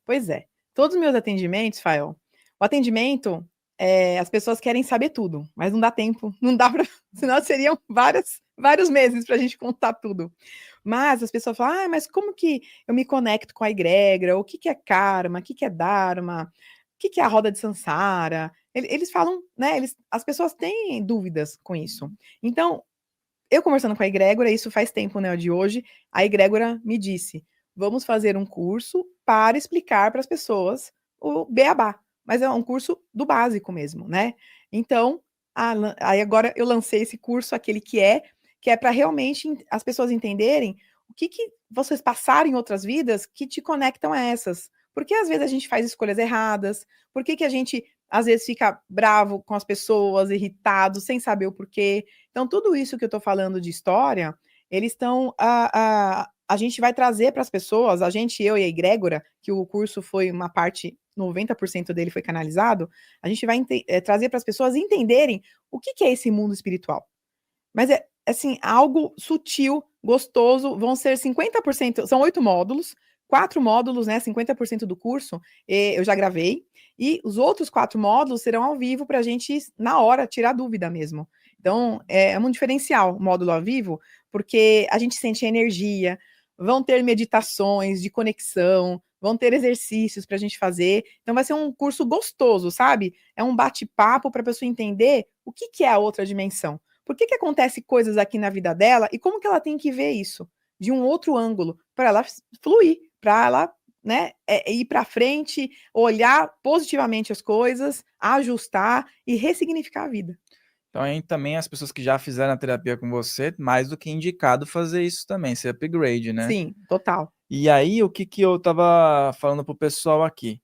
pois é. Todos os meus atendimentos, Fael, o atendimento, as pessoas querem saber tudo, mas não dá tempo, não dá para, senão seriam vários meses para a gente contar tudo. Mas as pessoas falam, mas como que eu me conecto com a egrégora? O que é karma? O que é dharma? O que é a roda de Sansara? Eles falam, né? As pessoas têm dúvidas com isso. Então, eu conversando com a egrégora, isso faz tempo, né, de hoje, a egrégora me disse, vamos fazer um curso para explicar para as pessoas o beabá, mas é um curso do básico mesmo, né? Então, aí agora eu lancei esse curso, aquele que é para realmente as pessoas entenderem o que vocês passaram em outras vidas que te conectam a essas. Porque às vezes a gente faz escolhas erradas, por que a gente às vezes fica bravo com as pessoas, irritado, sem saber o porquê. Então, tudo isso que eu estou falando de história, eles estão. A gente vai trazer para as pessoas, eu e a egrégora, que o curso foi uma parte, 90% dele foi canalizado, a gente vai trazer para as pessoas entenderem o que é esse mundo espiritual. Mas é, assim, algo sutil, gostoso, vão ser 50%, são 8 módulos, 4 módulos, né, 50% do curso, eu já gravei, e os outros 4 módulos serão ao vivo para a gente, na hora, tirar dúvida mesmo. Então, é um diferencial o módulo ao vivo, porque a gente sente energia, vão ter meditações de conexão, vão ter exercícios para a gente fazer. Então, vai ser um curso gostoso, sabe? É um bate-papo para a pessoa entender o que é a outra dimensão. Por que acontece coisas aqui na vida dela e como que ela tem que ver isso de um outro ângulo para ela fluir, para ela, né, ir para frente, olhar positivamente as coisas, ajustar e ressignificar a vida. Então, aí também as pessoas que já fizeram a terapia com você, mais do que indicado fazer isso também, ser upgrade, né? Sim, total. E aí, o que eu tava falando pro pessoal aqui?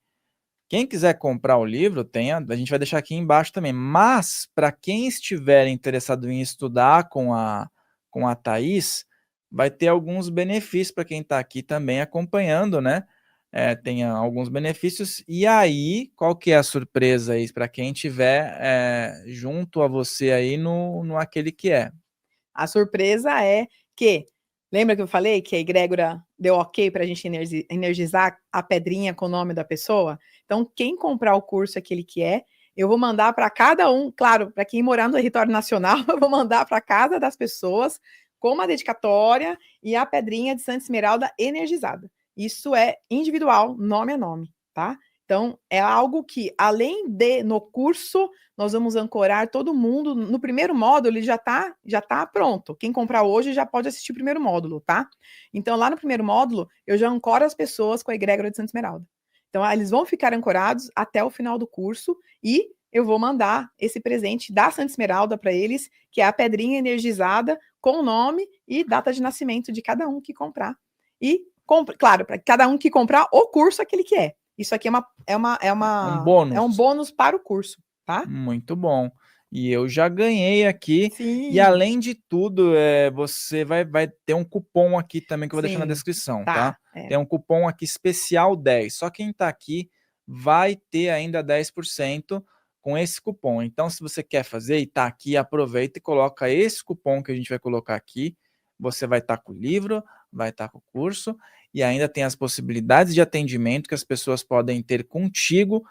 Quem quiser comprar o livro, a gente vai deixar aqui embaixo também. Mas, para quem estiver interessado em estudar com a Thaís, vai ter alguns benefícios para quem está aqui também acompanhando, né? Tem alguns benefícios. E aí, qual que é a surpresa aí para quem estiver junto a você aí no Aquele Que É? A surpresa é que, lembra que eu falei que a egrégora deu ok para a gente energizar a pedrinha com o nome da pessoa? Então, quem comprar o curso Aquele Que É, eu vou mandar para cada um, claro, para quem morar no território nacional, eu vou mandar para casa das pessoas com uma dedicatória e a pedrinha de Santa Esmeralda energizada. Isso é individual, nome a nome, tá? Então, é algo que, além de, no curso, nós vamos ancorar todo mundo. No primeiro módulo, ele já tá pronto. Quem comprar hoje já pode assistir o primeiro módulo, tá? Então, lá no primeiro módulo, eu já ancoro as pessoas com a egrégora de Santa Esmeralda. Então, eles vão ficar ancorados até o final do curso e eu vou mandar esse presente da Santa Esmeralda para eles, que é a pedrinha energizada com o nome e data de nascimento de cada um que comprar. E, claro, para cada um que comprar o curso Aquele Que É. Isso aqui Um um bônus para o curso, tá? Muito bom. E eu já ganhei aqui. Sim. E além de tudo, você vai ter um cupom aqui também que eu vou deixar na descrição, tá? Tem um cupom aqui especial 10. Só quem tá aqui vai ter ainda 10% com esse cupom. Então, se você quer fazer e tá aqui, aproveita e coloca esse cupom que a gente vai colocar aqui. Você vai estar com o livro, vai estar com o curso e ainda tem as possibilidades de atendimento que as pessoas podem ter contigo.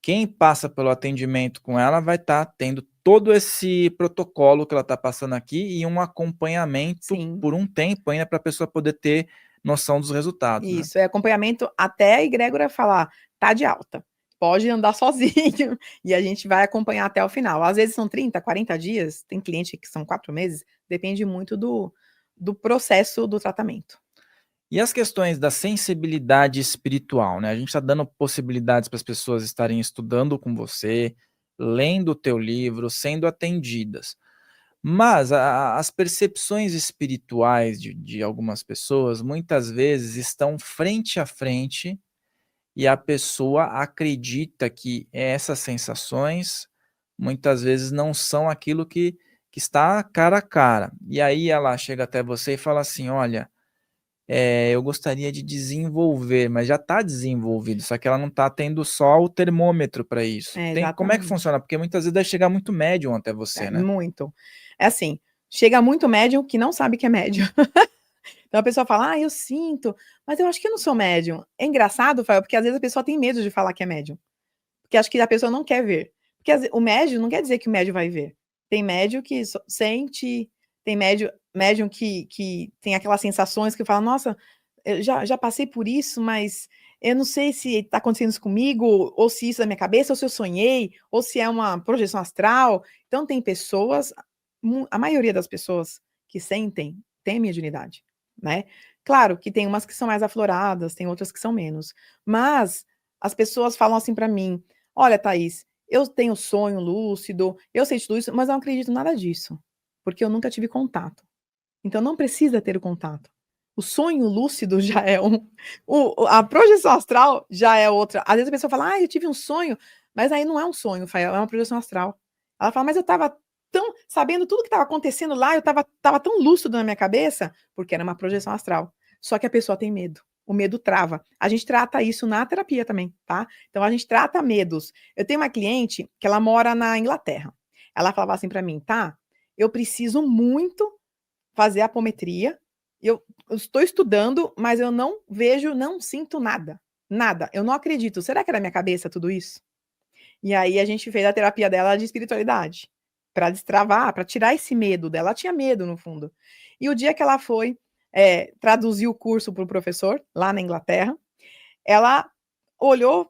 Quem passa pelo atendimento com ela vai estar tendo todo esse protocolo que ela está passando aqui e um acompanhamento por um tempo ainda para a pessoa poder ter noção dos resultados. Isso, é acompanhamento até a egrégora falar, tá de alta, pode andar sozinho, e a gente vai acompanhar até o final. Às vezes são 30, 40 dias, tem cliente que são 4 meses, depende muito do processo do tratamento. E as questões da sensibilidade espiritual, né? A gente está dando possibilidades para as pessoas estarem estudando com você, lendo o teu livro, sendo atendidas. Mas as percepções espirituais de algumas pessoas muitas vezes estão frente a frente e a pessoa acredita que essas sensações muitas vezes não são aquilo que está cara a cara. E aí ela chega até você e fala assim: olha, eu gostaria de desenvolver, mas já está desenvolvido, só que ela não está tendo só o termômetro para isso. Como é que funciona? Porque muitas vezes deve chegar muito médium até você, né? Muito. É assim, chega muito médium que não sabe que é médium. Então a pessoa fala, eu sinto, mas eu acho que eu não sou médium. É engraçado, Fael, porque às vezes a pessoa tem medo de falar que é médium. Porque acho que a pessoa não quer ver. Porque o médium não quer dizer que o médium vai ver. Tem médium que sente, tem médium que tem aquelas sensações que fala, nossa, eu já passei por isso, mas eu não sei se está acontecendo isso comigo, ou se isso é da minha cabeça, ou se eu sonhei, ou se é uma projeção astral. Então tem pessoas, a maioria das pessoas que sentem, tem mediunidade, né? Claro que tem umas que são mais afloradas, tem outras que são menos. Mas as pessoas falam assim para mim, olha, Thaís, eu tenho sonho lúcido, eu sei tudo isso, mas eu não acredito em nada disso, porque eu nunca tive contato. Então não precisa ter o contato. O sonho lúcido já é a projeção astral já é outra. Às vezes a pessoa fala, eu tive um sonho, mas aí não é um sonho, Fael, é uma projeção astral. Ela fala, mas eu estava tão sabendo tudo que estava acontecendo lá, eu tava tão lúcido na minha cabeça, porque era uma projeção astral. Só que a pessoa tem medo. O medo trava. A gente trata isso na terapia também, tá? Então a gente trata medos. Eu tenho uma cliente que ela mora na Inglaterra. Ela falava assim para mim, tá? Eu preciso muito fazer apometria. Eu estou estudando, mas eu não vejo, não sinto nada. Nada. Eu não acredito. Será que era minha cabeça tudo isso? E aí a gente fez a terapia dela de espiritualidade, para destravar, para tirar esse medo dela. Ela tinha medo, no fundo. E o dia que ela foi traduzir o curso para o professor, lá na Inglaterra, ela olhou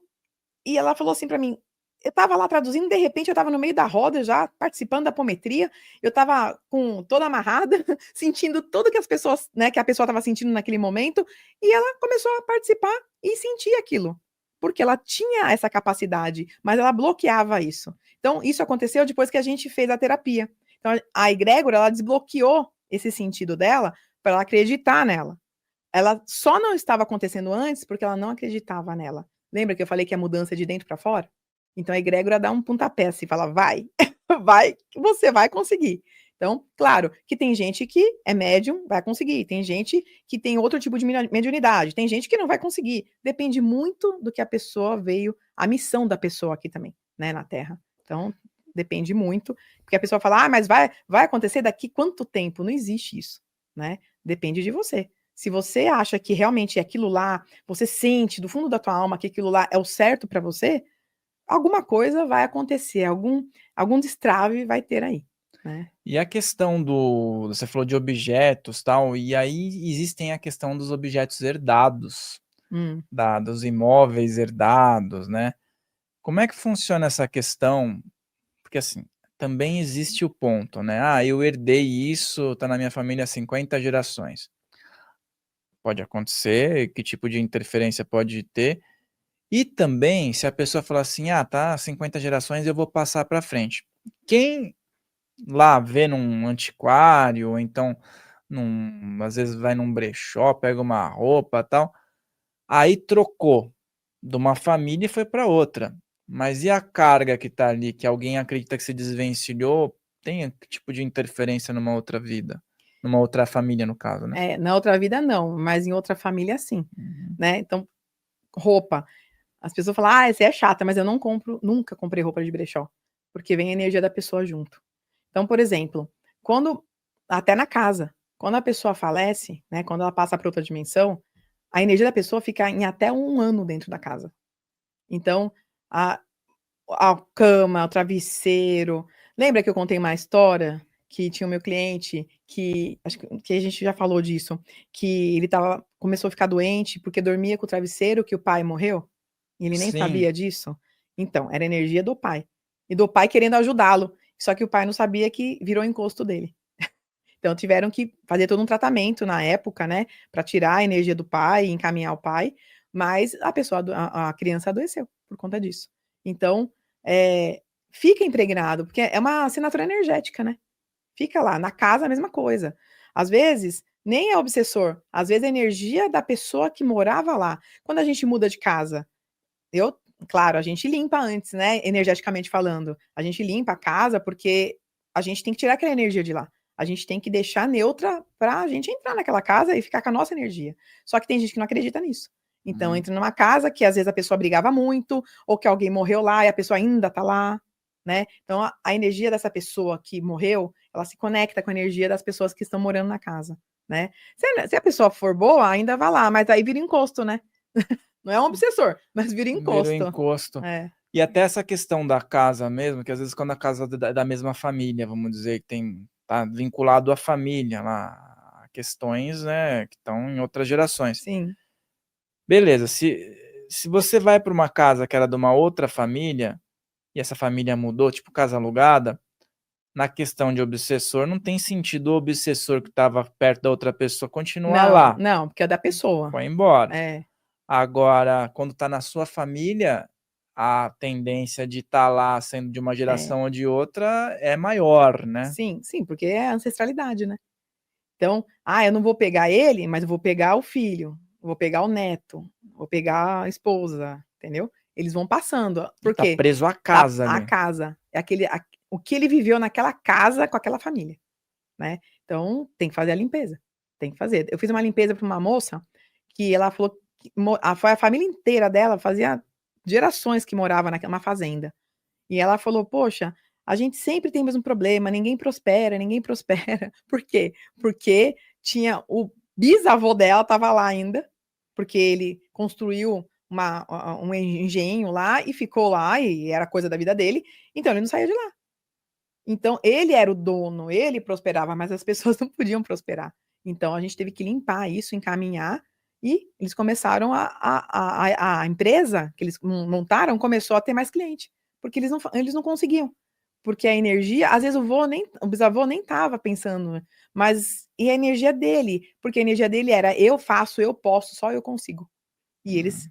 e ela falou assim para mim, eu estava lá traduzindo, de repente eu estava no meio da roda já, participando da apometria, eu estava com toda amarrada, sentindo tudo que as pessoas, né, que a pessoa estava sentindo naquele momento, e ela começou a participar e sentir aquilo, porque ela tinha essa capacidade, mas ela bloqueava isso. Então, isso aconteceu depois que a gente fez a terapia. Então, a egrégora, ela desbloqueou esse sentido dela para ela acreditar nela. Ela só não estava acontecendo antes porque ela não acreditava nela. Lembra que eu falei que a mudança é de dentro para fora? Então a egrégora dá um pontapé assim, fala: "Vai, vai, que você vai conseguir". Então, claro, que tem gente que é médium, vai conseguir, tem gente que tem outro tipo de mediunidade, tem gente que não vai conseguir. Depende muito do que a pessoa veio, a missão da pessoa aqui também, né, na Terra. Então, depende muito, porque a pessoa fala: "Ah, mas vai acontecer daqui quanto tempo?". Não existe isso, né? Depende de você. Se você acha que realmente é aquilo lá, você sente do fundo da tua alma que aquilo lá é o certo para você, alguma coisa vai acontecer, algum destrave vai ter aí, né. E a questão você falou de objetos, tal, e aí existem a questão dos objetos herdados, Hum. dos imóveis herdados, né. Como é que funciona essa questão? Porque, assim, também existe o ponto, né, eu herdei isso, tá na minha família há 50 gerações. Pode acontecer, que tipo de interferência pode ter, e também se a pessoa falar assim: tá 50 gerações, eu vou passar para frente. Quem lá vê num antiquário, ou então às vezes vai num brechó, pega uma roupa, tal, aí trocou de uma família e foi para outra. Mas e a carga que tá ali, que alguém acredita que se desvencilhou, tem que tipo de interferência numa outra vida? Numa outra família, no caso, né? Na outra vida não, mas em outra família sim, Uhum. né. Então, roupa, as pessoas falam: "Ah, você é chata", mas eu não compro, nunca comprei roupa de brechó, porque vem a energia da pessoa junto. Então, por exemplo, quando até na casa, quando a pessoa falece, né, quando ela passa para outra dimensão, a energia da pessoa fica em até 1 ano dentro da casa. Então, a a cama, o travesseiro. Lembra que eu contei uma história que tinha o meu cliente que acho que a gente já falou disso, que ele começou a ficar doente porque dormia com o travesseiro que o pai morreu, e ele nem Sim. sabia disso? Então, era energia do pai. E do pai querendo ajudá-lo, só que o pai não sabia que virou encosto dele. Então tiveram que fazer todo um tratamento na época, né, para tirar a energia do pai e encaminhar o pai, mas a pessoa a criança adoeceu por conta disso. Então, eh, fica impregnado, porque é uma assinatura energética, né. Fica lá, na casa a mesma coisa. Às vezes, nem é obsessor, às vezes é a energia da pessoa que morava lá. Quando a gente muda de casa, eu claro, a gente limpa antes, né, energeticamente falando. A gente limpa a casa, porque a gente tem que tirar aquela energia de lá. A gente tem que deixar neutra pra gente entrar naquela casa e ficar com a nossa energia. Só que tem gente que não acredita nisso. Então Uhum. entra numa casa que às vezes a pessoa brigava muito, ou que alguém morreu lá e a pessoa ainda tá lá, né. Então a energia dessa pessoa que morreu, ela se conecta com a energia das pessoas que estão morando na casa, né. Se a pessoa for boa, ainda vai lá, mas aí vira encosto, né. Não é um obsessor, mas vira Vira o encosto. encosto. É. E até essa questão da casa mesmo, que às vezes quando a casa da mesma família, vamos dizer, que tá vinculado à família lá, a questões, né, que estão em outras gerações. Sim. Beleza, se você vai para uma casa que era de uma outra família, e essa família mudou, tipo casa alugada, na questão de obsessor, não tem sentido o obsessor que estava perto da outra pessoa continuar Não, lá, não, porque é da pessoa. foi embora. É, Agora, quando tá na sua família, a tendência de estar lá sendo de uma é. geração ou de outra é maior, né. Sim, sim, porque é ancestralidade, né. Então, eu não vou pegar ele, mas eu vou pegar o filho, vou pegar o neto, vou pegar a esposa, entendeu. Eles vão passando, E por tá quê? preso à Tá casa a ali. casa, é aquele o que ele viveu naquela casa com aquela família, né? Então, tem que fazer a limpeza. Tem que fazer. Eu fiz uma limpeza para uma moça que ela falou que foi a família inteira dela, fazia gerações que morava numa fazenda. E ela falou: Poxa, a gente sempre tem o mesmo problema, ninguém prospera, ninguém prospera. Por quê? Porque tinha o bisavô dela, estava lá ainda, porque ele construiu um engenho lá e ficou lá, e era coisa da vida dele, então ele não saía de lá. Então, ele era o dono, ele prosperava, mas as pessoas não podiam prosperar. Então, a gente teve que limpar isso, encaminhar, e eles começaram a empresa que eles montaram começou a ter mais cliente, porque eles não conseguiam. Porque a energia, às vezes o bisavô nem estava pensando, mas e a energia dele? Porque a energia dele era eu faço, eu posso, só eu consigo. E eles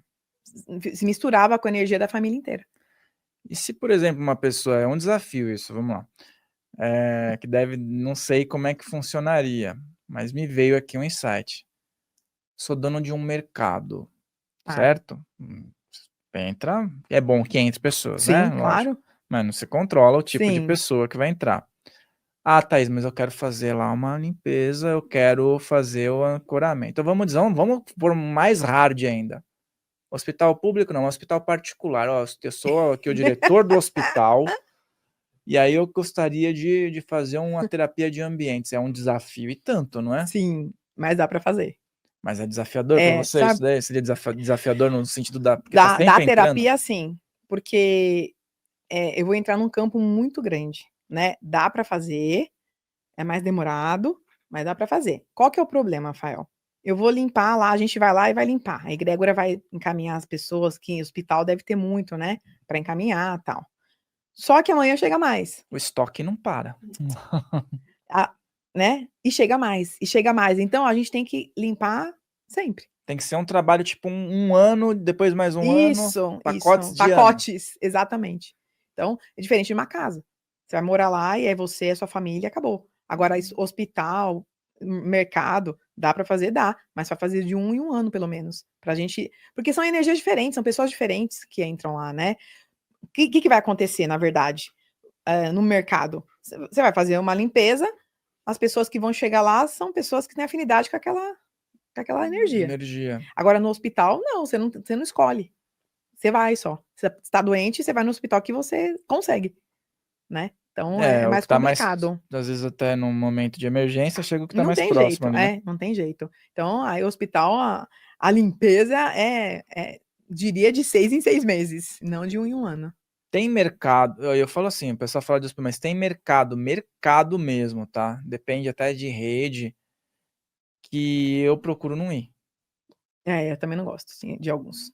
se misturava com a energia da família inteira. E se, por exemplo, uma pessoa, é um desafio isso, vamos lá, que deve, não sei como é que funcionaria, mas me veio aqui um insight. Sou dono de um mercado, certo? Entra, é bom que entre pessoas, né? Sim, Lógico. claro. Mano, você controla o tipo de Sim. pessoa que vai entrar. Ah, Thaís, mas eu quero fazer lá uma limpeza, eu quero fazer o ancoramento. Então vamos dizer, vamos por mais hard ainda. Hospital público não, hospital particular. Ó, eu sou aqui o diretor do hospital e aí eu gostaria de fazer uma terapia de ambientes. É um desafio e tanto, não é? Sim, mas dá para fazer. Mas é desafiador para você? Sabe, Isso daí seria desafiador no sentido da... Porque tá da sempre entrando. terapia, sim, porque eu vou entrar num campo muito grande, né? Dá para fazer, é mais demorado, mas dá para fazer. Qual que é o problema, Rafael? Eu vou limpar lá, a gente vai lá e vai limpar. A egrégora vai encaminhar as pessoas, que o hospital deve ter muito, né? Para encaminhar e tal. Só que amanhã chega mais. O estoque não para. Né? E chega mais, e chega mais. Então a gente tem que limpar sempre. Tem que ser um trabalho tipo um ano, depois mais um ano, pacotes de ano. Pacotes, exatamente. Então, é diferente de uma casa. Você vai morar lá e é você, a sua família, acabou. Agora, hospital, mercado, dá para fazer? Dá, mas vai fazer de 1 em 1 ano, pelo menos. Pra gente. Porque são energias diferentes, são pessoas diferentes que entram lá, né? O que vai acontecer, na verdade, no mercado? Você vai fazer uma limpeza, as pessoas que vão chegar lá são pessoas que têm afinidade com aquela energia. Agora, no hospital, não, você não escolhe. Você vai só. Você está doente, você vai no hospital que você consegue, né? Então, é mais complicado. Às vezes até num momento de emergência, chega o que está mais próximo. Jeito, ali, né? não tem jeito. Então, aí o hospital, a limpeza diria de 6 em 6 meses, não de 1 em 1 ano. Tem mercado, eu falo assim, o pessoal fala disso, mas tem mercado mesmo, tá? Depende até de rede, que eu procuro não ir. Eu também não gosto, sim, de alguns.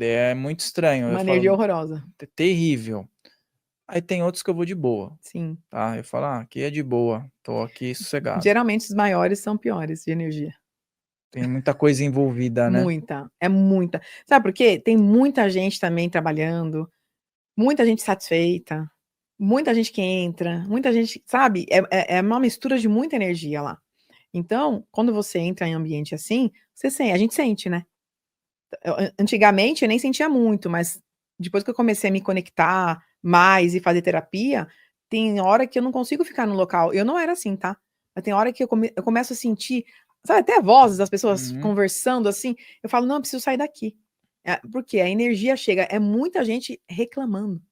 É muito estranho. Uma energia horrorosa. Terrível. Aí tem outros que eu vou de boa. Sim. Tá? Eu falo, aqui é de boa, tô aqui sossegado. Geralmente os maiores são piores de energia. Tem muita coisa envolvida, né? É muita. Sabe por quê? Tem muita gente também trabalhando, muita gente satisfeita, muita gente que entra, muita gente, sabe? É uma mistura de muita energia lá. Então, quando você entra em ambiente assim, a gente sente, né? Antigamente eu nem sentia muito, mas depois que eu comecei a me conectar mais e fazer terapia, tem hora que eu não consigo ficar no local. Eu não era assim, tá? Mas tem hora que eu começo a sentir, sabe, até vozes das pessoas conversando assim. Eu falo, não, eu preciso sair daqui. Porque a energia chega, é muita gente reclamando.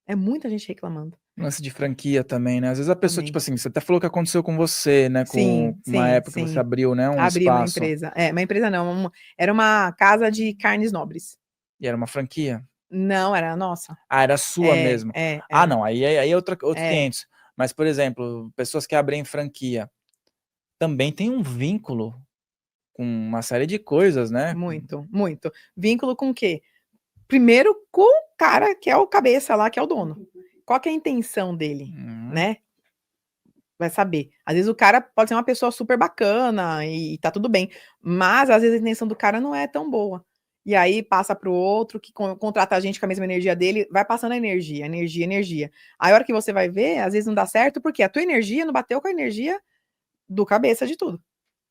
É muita gente reclamando. Lance de franquia também, né? Às vezes a pessoa, Também. tipo assim, você até falou que aconteceu com você, né? Com uma época que você abriu, né? Um Abri espaço. uma empresa. Uma empresa não, era uma casa de carnes nobres. E era uma franquia? Não, era nossa. Ah, era sua mesmo. Ah, não, aí é outros 500. Mas, por exemplo, pessoas que abrem franquia também tem um vínculo com uma série de coisas, né? Muito, muito. Vínculo com o quê? Primeiro com o cara que é o cabeça lá, que é o dono. Qual que é a intenção dele, né? Vai saber. Às vezes o cara pode ser uma pessoa super bacana e tá tudo bem, mas às vezes a intenção do cara não é tão boa. E aí passa pro outro que contrata a gente com a mesma energia dele, vai passando a energia. Aí a hora que você vai ver, às vezes não dá certo, porque a tua energia não bateu com a energia do cabeça de tudo,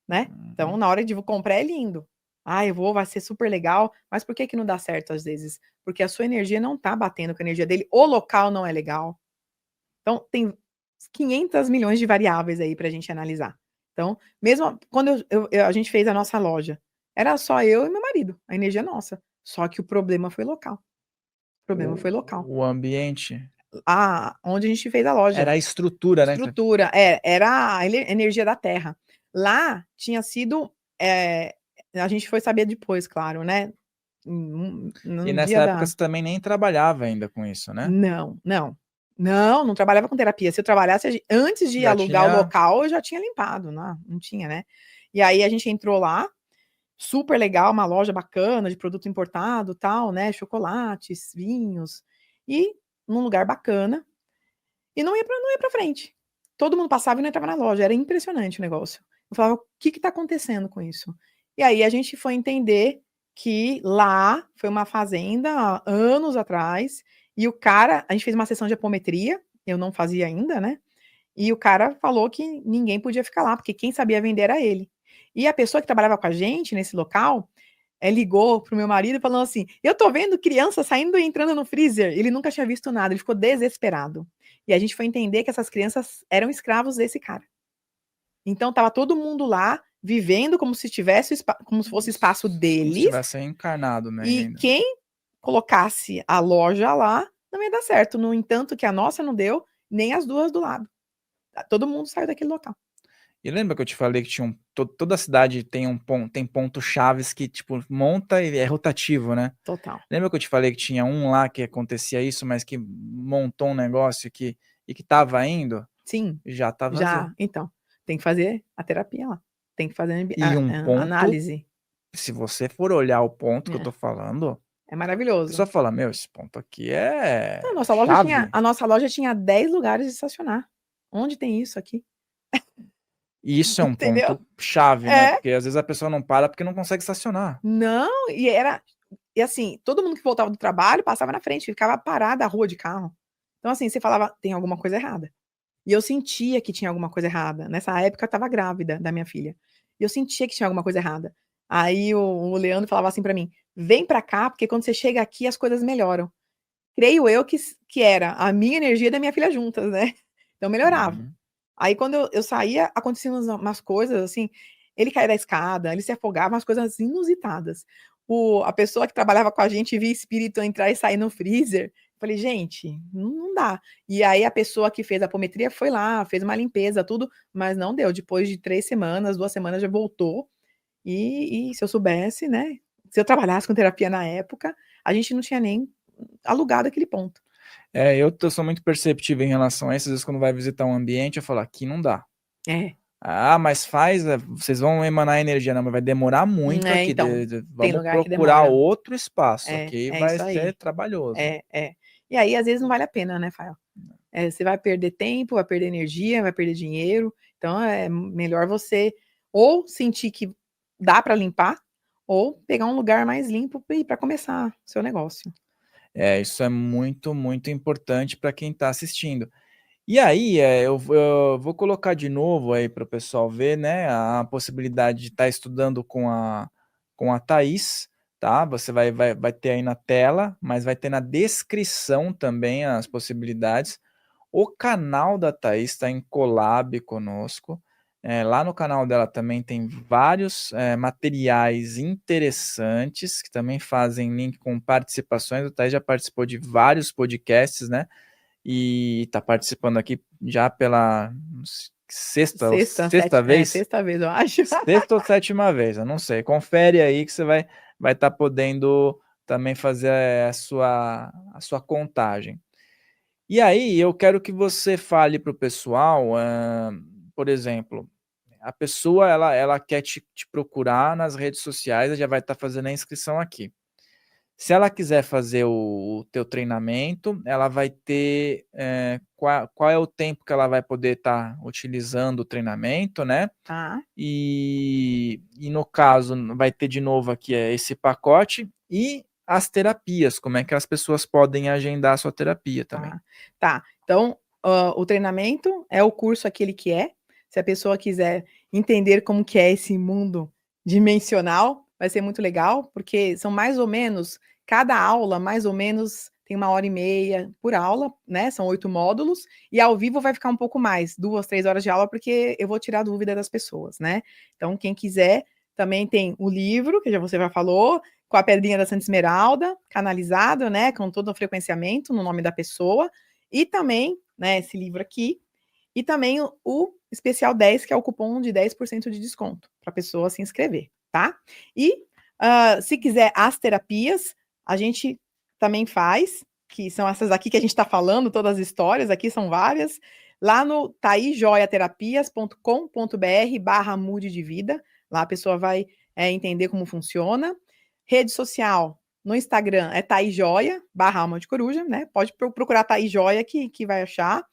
né? Então, na hora de comprar é lindo. Vai ser super legal, mas por que não dá certo às vezes? Porque a sua energia não tá batendo com a energia dele, o local não é legal. Então, tem 500 milhões de variáveis aí pra gente analisar. Então, mesmo quando a gente fez a nossa loja, era só eu e meu marido, a energia nossa. Só que o problema foi local. O problema foi local. O ambiente Onde a gente fez a loja. era a estrutura, né? Estrutura, era a energia da terra. Lá tinha sido, a gente foi saber depois, claro, né? No E nessa dia época da... você também nem trabalhava ainda com isso, né? Não trabalhava com terapia. Se eu trabalhasse, antes de Já alugar o tinha... local, eu já tinha limpado, não tinha, né? E aí a gente entrou lá, super legal, uma loja bacana de produto importado, tal, né? Chocolates, vinhos, e num lugar bacana, e não ia pra frente. Todo mundo passava e não entrava na loja, era impressionante o negócio. Eu falava, o que tá acontecendo com isso? E aí a gente foi entender que lá foi uma fazenda há anos atrás, e o cara, a gente fez uma sessão de apometria, eu não fazia ainda, né? E o cara falou que ninguém podia ficar lá, porque quem sabia vender era ele. E a pessoa que trabalhava com a gente nesse local, ligou pro meu marido falando assim: eu tô vendo criança saindo e entrando no freezer. Ele nunca tinha visto nada, ele ficou desesperado. E a gente foi entender que essas crianças eram escravos desse cara. Então tava todo mundo lá vivendo como se tivesse como se fosse espaço deles. Como se tivesse encarnado, né? E quem colocasse a loja lá não ia dar certo. No entanto, que a nossa não deu, nem as duas do lado. Todo mundo saiu daquele local. E lembra que eu te falei que tinha toda a cidade tem pontos chaves que, tipo, monta e é rotativo, né? Total. Lembra que eu te falei que tinha um lá que acontecia isso, mas que montou um negócio e que tava indo? Sim. Já tá vazio. Já, então. Tem que fazer a terapia lá. Tem que fazer E um ponto, análise. se você for olhar o ponto que eu tô falando, é a maravilhoso. pessoa fala, meu, esse ponto aqui é a nossa loja tinha 10 lugares de estacionar. Onde tem isso aqui? E isso é um Entendeu? ponto chave, né? Porque às vezes a pessoa não para porque não consegue estacionar. Não, e assim, todo mundo que voltava do trabalho passava na frente, ficava parada a rua de carro. Então assim, você falava, tem alguma coisa errada. E eu sentia que tinha alguma coisa errada. Nessa época eu estava grávida da minha filha. E eu sentia que tinha alguma coisa errada. Aí o Leandro falava assim pra mim: vem pra cá, porque quando você chega aqui as coisas melhoram. Creio eu que era a minha energia e da minha filha juntas, né? Então melhorava. Uhum. Aí quando eu saía, aconteciam umas coisas assim, ele caía da escada, ele se afogava, umas coisas inusitadas. A pessoa que trabalhava com a gente via espírito entrar e sair no freezer. Falei, gente, não dá. E aí a pessoa que fez a apometria foi lá, fez uma limpeza, tudo, mas não deu. Depois de 3 semanas, 2 semanas já voltou. E se eu soubesse, né? Se eu trabalhasse com terapia na época, a gente não tinha nem alugado aquele ponto. Eu sou muito perceptivo em relação a isso. Às vezes quando vai visitar um ambiente, eu falo, aqui não dá. Mas vocês vão emanar energia, não, mas vai demorar muito aqui. Então, vamos procurar outro espaço, aqui vai ser trabalhoso. E aí, às vezes, não vale a pena, né, Fael? Você vai perder tempo, vai perder energia, vai perder dinheiro. Então, é melhor você ou sentir que dá para limpar, ou pegar um lugar mais limpo para começar o seu negócio. Isso é muito, muito importante para quem está assistindo. E aí, eu vou colocar de novo aí para o pessoal ver, né, a possibilidade de estar estudando com a Thaís, tá? Você vai ter aí na tela, mas vai ter na descrição também as possibilidades. O canal da Thaís está em collab conosco. Lá no canal dela também tem vários materiais interessantes, que também fazem link com participações. O Thaís já participou de vários podcasts, né? E está participando aqui já pela sexta vez? Sexta vez, eu acho. Sexta ou sétima vez, eu não sei. Confere aí que você vai estar podendo também fazer a sua contagem. E aí, eu quero que você fale para o pessoal, por exemplo, a pessoa ela quer te procurar nas redes sociais, já vai estar fazendo a inscrição aqui. Se ela quiser fazer o teu treinamento, ela vai ter qual é o tempo que ela vai poder estar utilizando o treinamento, né? E no caso, vai ter de novo aqui esse pacote e as terapias, como é que as pessoas podem agendar a sua terapia também. Então, o treinamento é o curso aquele que é. Se a pessoa quiser entender como que é esse mundo dimensional, vai ser muito legal, porque são mais ou menos, cada aula mais ou menos tem 1h30 por aula, né? São 8 módulos, e ao vivo vai ficar um pouco mais, 2, 3 horas de aula, porque eu vou tirar a dúvida das pessoas, né? Então, quem quiser, também tem o livro, que já você já falou, com a pedrinha da Santa Esmeralda, canalizado, né? Com todo o frequenciamento no nome da pessoa, e também, né, esse livro aqui, e também o especial 10, que é o cupom de 10% de desconto, para a pessoa se inscrever, tá? E se quiser as terapias, a gente também faz, que são essas aqui que a gente está falando, todas as histórias, aqui são várias, lá no taijoiaterapias.com.br/mude de vida, lá a pessoa vai entender como funciona. Rede social, no Instagram é Taijoia, /alma de coruja, né? Pode procurar Taijoia que vai achar.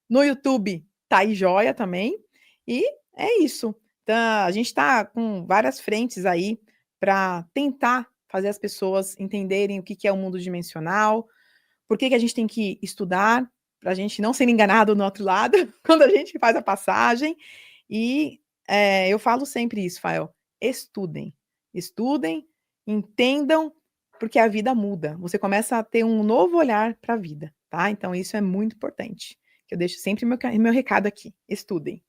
No YouTube, Taijoia também. E é isso. Então, a gente está com várias frentes aí para tentar fazer as pessoas entenderem o que é o mundo dimensional, por que a gente tem que estudar, para a gente não ser enganado no outro lado, quando a gente faz a passagem. E eu falo sempre isso, Fael, estudem. Estudem, entendam, porque a vida muda. Você começa a ter um novo olhar para a vida, tá? Então, isso é muito importante. Eu deixo sempre meu recado aqui. Estudem.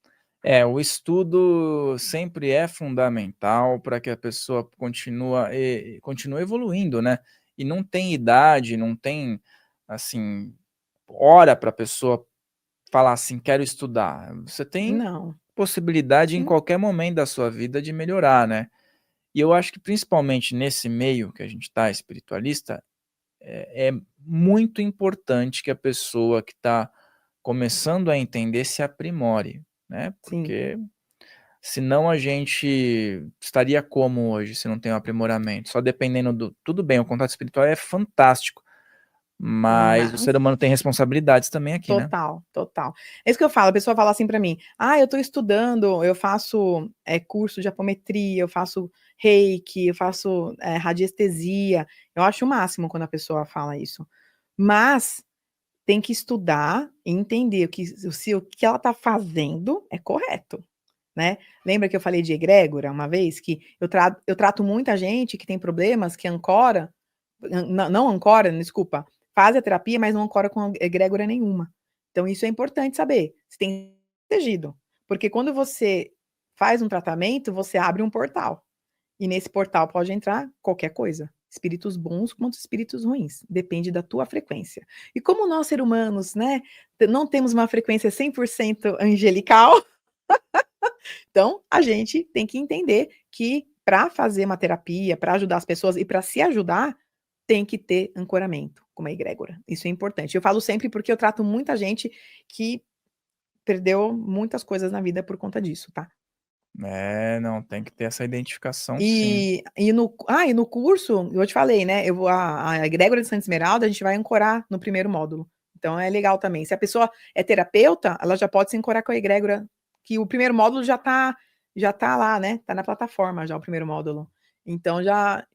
O estudo sempre é fundamental para que a pessoa continue evoluindo, né? E não tem idade, não tem, assim, hora para a pessoa falar assim, quero estudar. Você tem Não. possibilidade em qualquer momento da sua vida de melhorar, né? E eu acho que principalmente nesse meio que a gente está, espiritualista, é muito importante que a pessoa que está começando a entender se aprimore, né? Sim. Porque senão a gente estaria como hoje, se não tem um aprimoramento? Só dependendo do... Tudo bem, o contato espiritual é fantástico, mas o ser humano tem responsabilidades também aqui, né? Total, total. É isso que eu falo, a pessoa fala assim para mim, eu tô estudando, eu faço curso de apometria, eu faço reiki, eu faço radiestesia, eu acho o máximo quando a pessoa fala isso. Mas tem que estudar e entender se o que ela tá fazendo é correto, né? Lembra que eu falei de egrégora uma vez? Que eu trato muita gente que tem problemas, que ancora, não ancora, desculpa, faz a terapia, mas não ancora com egrégora nenhuma. Então, isso é importante saber. Você tem protegido. Porque quando você faz um tratamento, você abre um portal. E nesse portal pode entrar qualquer coisa. Espíritos bons quanto espíritos ruins. Depende da tua frequência. E como nós, seres humanos, né, não temos uma frequência 100% angelical, então a gente tem que entender que para fazer uma terapia, para ajudar as pessoas e para se ajudar, tem que ter ancoramento com uma egrégora. Isso é importante. Eu falo sempre porque eu trato muita gente que perdeu muitas coisas na vida por conta disso, tá? Não, tem que ter essa identificação, sim. E no curso, eu te falei, né? A egrégora de Santa Esmeralda, a gente vai ancorar no primeiro módulo. Então é legal também. Se a pessoa é terapeuta, ela já pode se ancorar com a egrégora, que o primeiro módulo já tá lá, né? Tá na plataforma já o primeiro módulo. Então já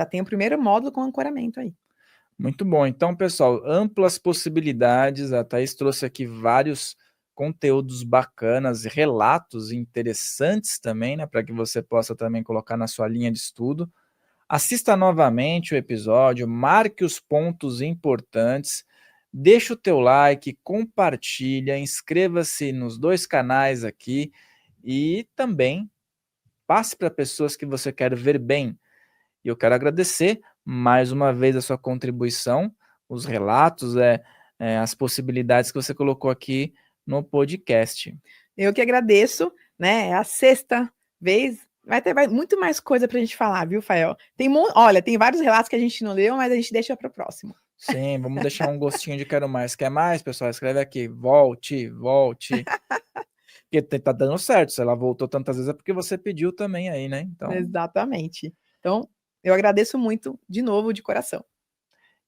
tem o primeiro módulo com ancoramento aí. Muito bom. Então, pessoal, amplas possibilidades. A Thaís trouxe aqui vários conteúdos bacanas, relatos interessantes também, né? Para que você possa também colocar na sua linha de estudo. Assista novamente o episódio, marque os pontos importantes, deixa o teu like, compartilha, inscreva-se nos 2 canais aqui e também passe para pessoas que você quer ver bem. E eu quero agradecer mais uma vez a sua contribuição, os relatos, as possibilidades que você colocou aqui no podcast. Eu que agradeço, né? É a 6ª vez. Vai ter muito mais coisa pra gente falar, viu, Fael? Olha, tem vários relatos que a gente não leu, mas a gente deixa para o próximo. Sim, vamos deixar um gostinho de quero mais. Quer mais, pessoal? Escreve aqui. Volte, volte. Porque tá dando certo. Se ela voltou tantas vezes é porque você pediu também aí, né? Então... Exatamente. Então, eu agradeço muito, de novo, de coração.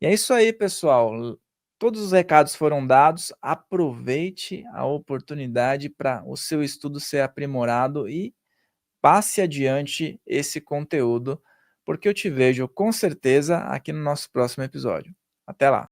E é isso aí, pessoal. Todos os recados foram dados. Aproveite a oportunidade para o seu estudo ser aprimorado e passe adiante esse conteúdo, porque eu te vejo com certeza aqui no nosso próximo episódio. Até lá!